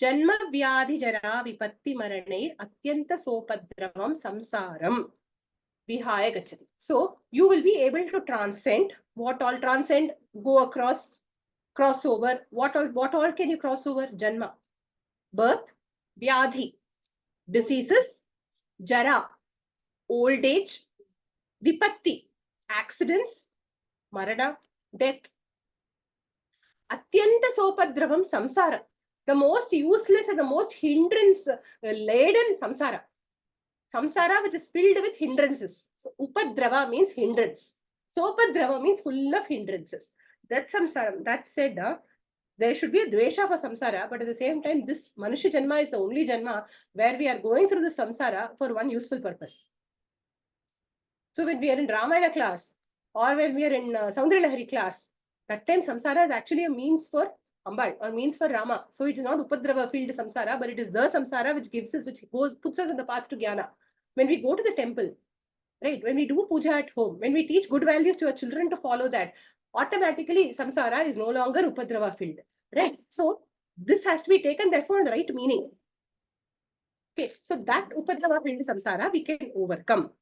Janma Vyadhi Jara Vipatti Marane Atyanta Sopadravam Samsaram Vihaya Gachati. So you will be able to transcend. What all transcend? Go across, crossover. What all can you cross over? Janma, birth, Vyadhi, diseases, Jara, old age, Vipatti, accidents, Marana, death. Atyanta Sopadravam Samsara. The most useless and the most hindrance laden samsara. Samsara which is filled with hindrances. So upadrava means hindrance. Sopadrava means full of hindrances. That's samsara. That said, there should be a dvesha for samsara, but at the same time, this Manusha Janma is the only Janma where we are going through the samsara for one useful purpose. So when we are in Ramayana class or when we are in Saundarya class, that time samsara is actually a means for Ambal or means for Rama. So it is not Upadrava filled samsara, but it is the samsara which gives us, puts us on the path to Jnana. When we go to the temple, right, when we do puja at home, when we teach good values to our children to follow that, automatically samsara is no longer Upadrava filled, right? So this has to be taken therefore in the right meaning. Okay, so that Upadrava filled samsara we can overcome.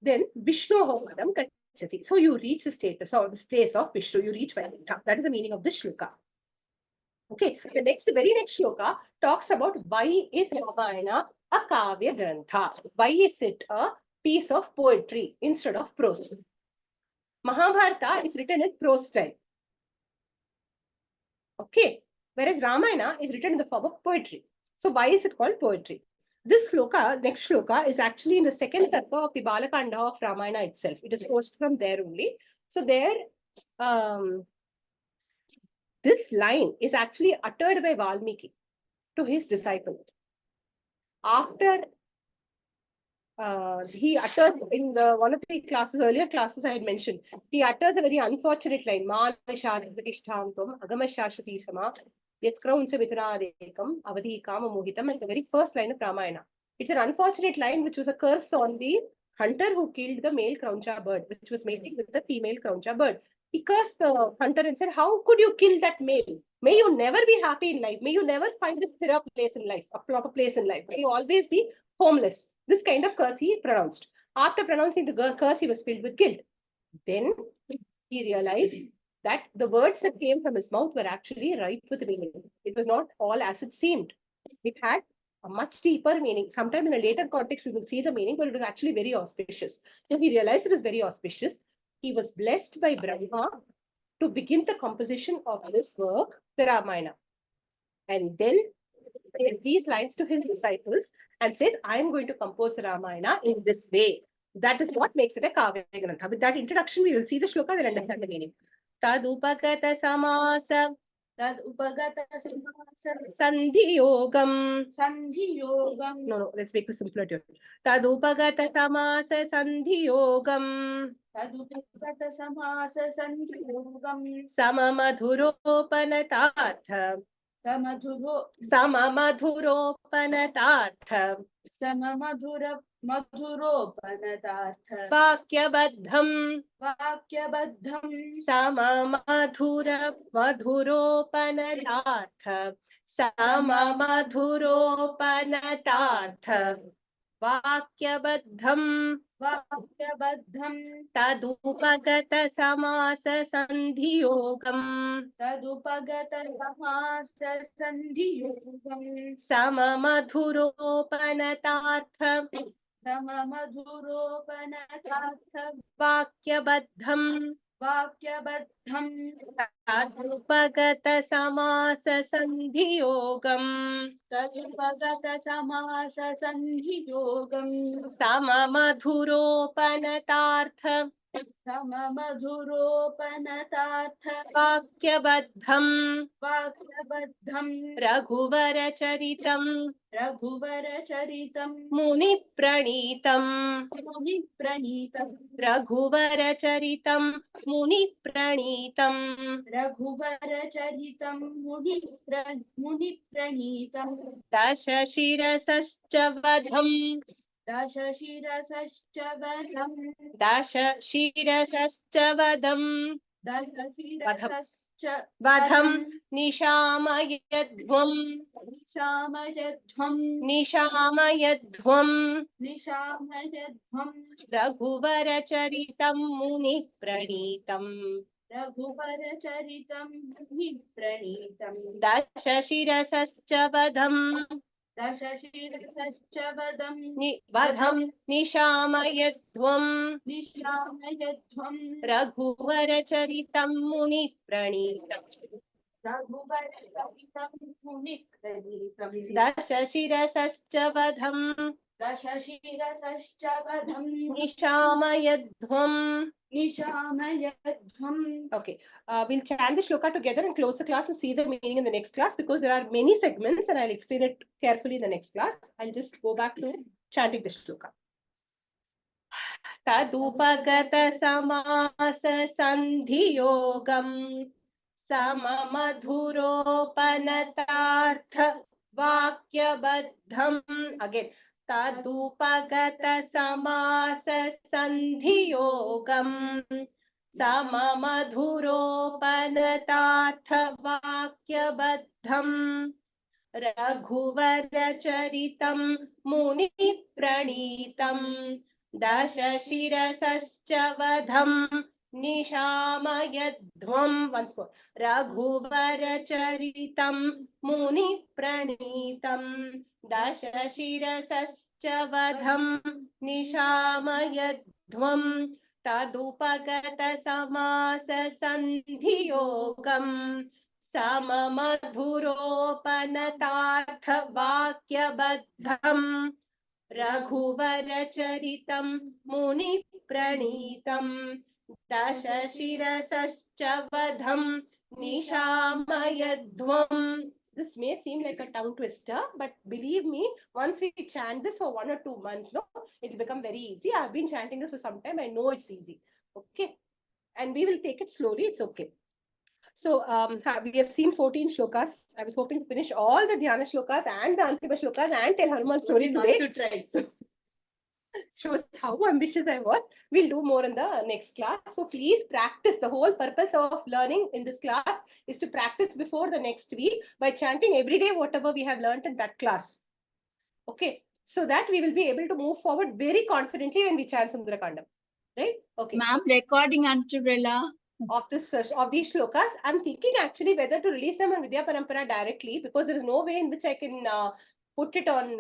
Then Vishnu Padam Gachati. So you reach the status or the place of Vishnu, you reach Vaikuntha. That is the meaning of this shloka. Okay, the very next shloka talks about why is Ramayana a Kavya Grantha? Why is it a piece of poetry instead of prose? Mahabharata is written in prose style. Okay, whereas Ramayana is written in the form of poetry. So why is it called poetry? This shloka, next shloka, is actually in the second sarga of the Balakanda of Ramayana itself. It is forced from there only. So there, this line is actually uttered by Valmiki to his disciple. After he utters in the one of the classes, earlier classes I had mentioned, he utters a very unfortunate line. Manashadishtantam agamashashati sama yatkrauncha vitanadekam avadhi kama mohitam, and the very first line of Ramayana. It's an unfortunate line which was a curse on the hunter who killed the male Krauncha bird, which was mating with the female Krauncha bird. He cursed the hunter and said, how could you kill that male? May you never be happy in life. May you never find a sthira place in life, a proper place in life. May you always be homeless. This kind of curse he pronounced. After pronouncing the curse, he was filled with guilt. Then he realized that the words that came from his mouth were actually ripe with meaning. It was not all as it seemed. It had a much deeper meaning. Sometime in a later context, we will see the meaning, but it was actually very auspicious. So he realized it was very auspicious. He was blessed by Brahma to begin the composition of this work, the Ramayana. And then says these lines to his disciples and says, I am going to compose Ramayana in this way. That is what makes it a Kavya Grantha. With that introduction, we will see the shloka and understand the meaning. Tadupagata samasa sandhiyogam. No, let's make this simpler too. Tadupagata samasa sandhiyogam. Samamadhuropanathatha. Samamadhuropanathatha. Vakyabadham. Samamadhuropanathatha. Samamadhuropanathatha. Vakyabadham. Tadupagata samasa sandhiyogam. Samamadhuropanathatha. Vakyabadham. Tadupagata samasa sandhiyogam. Samamadhuropanathatha. सममधुरोपनतार्थ वाक्यबद्धं वाक्यबद्धं रघुवरचरितं रघुवरचरितं मुनिप्रणीतं मुनिप्रणीतं रघुवरचरितं मुनिप्रणीतं रघुवरचरितं मुनिप्रणीतं दशशिरसश्च वधं दशशिरसश्च वधं दशशिरसश्च वधं दशशिरसश्च वधं निशामयध्वं निशामयध्वं निशामयध्वं निशामयध्वं रघुवरचरितं मुनिप्रणीतं रघुवरचरितं मुनिप्रणीतं दशशिरसश्च वधं दशशिरसश्च वदं वधं निशामयध्वं निशामयध्वं रघुवरचरितं मुनिप्रणीतं रघुवरचरितं मुनिप्रणीतं दशशिरसश्च वधं दशशिरसश्च वधं निशामयध्वं. निशामयध्वं. Okay, we'll chant the shloka together and close the class and see the meaning in the next class, because there are many segments and I'll explain it carefully in the next class. I'll just go back to chanting the shloka. Tadupagata samasa sandhiyogam samamaduropanathartha vakyabadham. Again, tadupagata samasa sandhiyogam सममधुरोपनतार्थ वाक्यबद्धं रघुवरचरितं मुनिप्रणीतं दशशिरसश्च वधं निशामयध्वं. Once more. रघुवरचरितं मुनिप्रणीतं दशशिरसश्च वधं निशामयध्वं तदुपगत समास संधियोगम सममधुरोपनतार्थ वाक्यबद्धं रघुवरचरितं मुनिप्रणीतं दशशिरसश्च वधं निशामयध्वं. This may seem like a tongue twister, but believe me, once we chant this for 1 or 2 months, no, it'll become very easy. I've been chanting this for some time. I know it's easy. Okay. And we will take it slowly. It's okay. So we have seen 14 shlokas. I was hoping to finish all the Dhyana Shlokas and the Antima Shlokas and tell Hanuman story today. To try. So, shows how ambitious I was. We'll do more in the next class. So please practice. The whole purpose of learning in this class is to practice before the next week by chanting every day whatever we have learned in that class. Okay, so that we will be able to move forward very confidently when we chant Sundara Kandam. Right? Okay. Ma'am, recording umbrella of this of these shlokas. I'm thinking actually whether to release them on Vidya Parampara directly, because there is no way in which I can put it on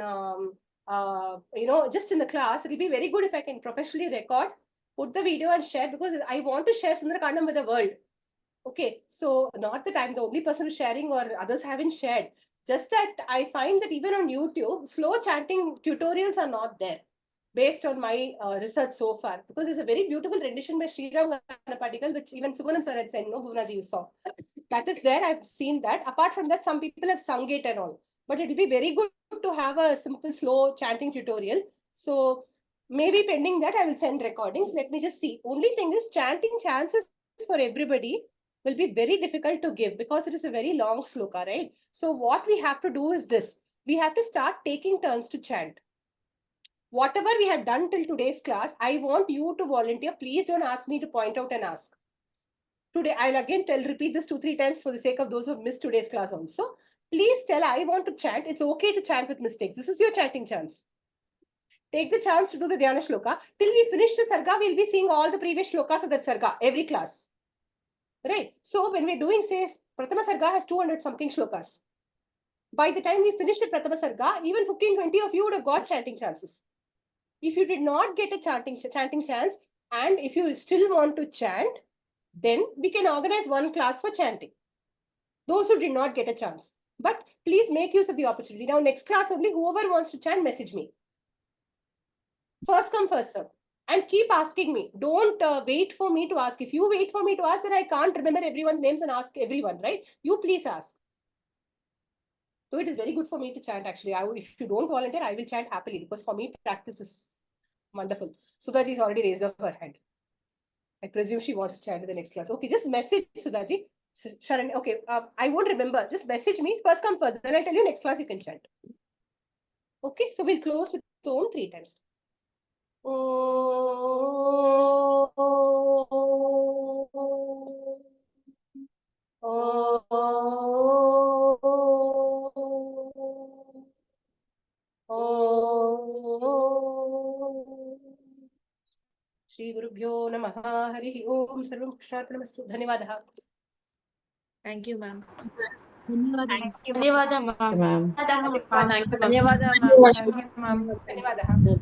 just in the class. It'll be very good if I can professionally record, put the video and share, because I want to share Sundara Kandam with the world. Okay, so not that I'm the only person who's sharing or others haven't shared. Just that I find that even on YouTube, slow chanting tutorials are not there, based on my research so far, because there's a very beautiful rendition by Sriram Ganapatikal, which even Sugunam sir had said, no, Bhuvaji, you saw. That is there, I've seen that. Apart from that, some people have sung it and all. But it will be very good to have a simple, slow chanting tutorial. So maybe pending that, I will send recordings. Let me just see. Only thing is, chanting chances for everybody will be very difficult to give, because it is a very long sloka, right? So what we have to do is this. We have to start taking turns to chant. Whatever we have done till today's class, I want you to volunteer. Please don't ask me to point out and ask. Today, I'll again repeat this 2-3 times for the sake of those who have missed today's class also. Please tell, I want to chant. It's okay to chant with mistakes. This is your chanting chance. Take the chance to do the Dhyana Shloka. Till we finish the Sarga, we'll be seeing all the previous shlokas of that Sarga, every class. Right? So when we're doing, say, Pratama Sarga has 200 something shlokas. By the time we finish the Pratama Sarga, even 15-20 of you would have got chanting chances. If you did not get a chanting chance, and if you still want to chant, then we can organize one class for chanting. Those who did not get a chance. But please make use of the opportunity. Now, next class only, whoever wants to chant, message me. First come, first serve. and keep asking me. Don't wait for me to ask. If you wait for me to ask, then I can't remember everyone's names and ask everyone, right? You please ask. So it is very good for me to chant actually. If you don't volunteer, I will chant happily because for me practice is wonderful. Sudhaji has already raised up her hand. I presume she wants to chant in the next class. Okay, just message Sudhaji. Sharan, okay, I won't remember. Just message me. First come first. Then I'll tell you next class you can chant. Okay, so we'll close with Om 3 times. Shri गुरुभ्यो नमः हरि ओम सर्वं कृष्णार्पणमस्तु धन्यवादः Thank you, ma'am. ಧನ್ಯವಾದ ma'am Thank you, ma'am. धन्यवादः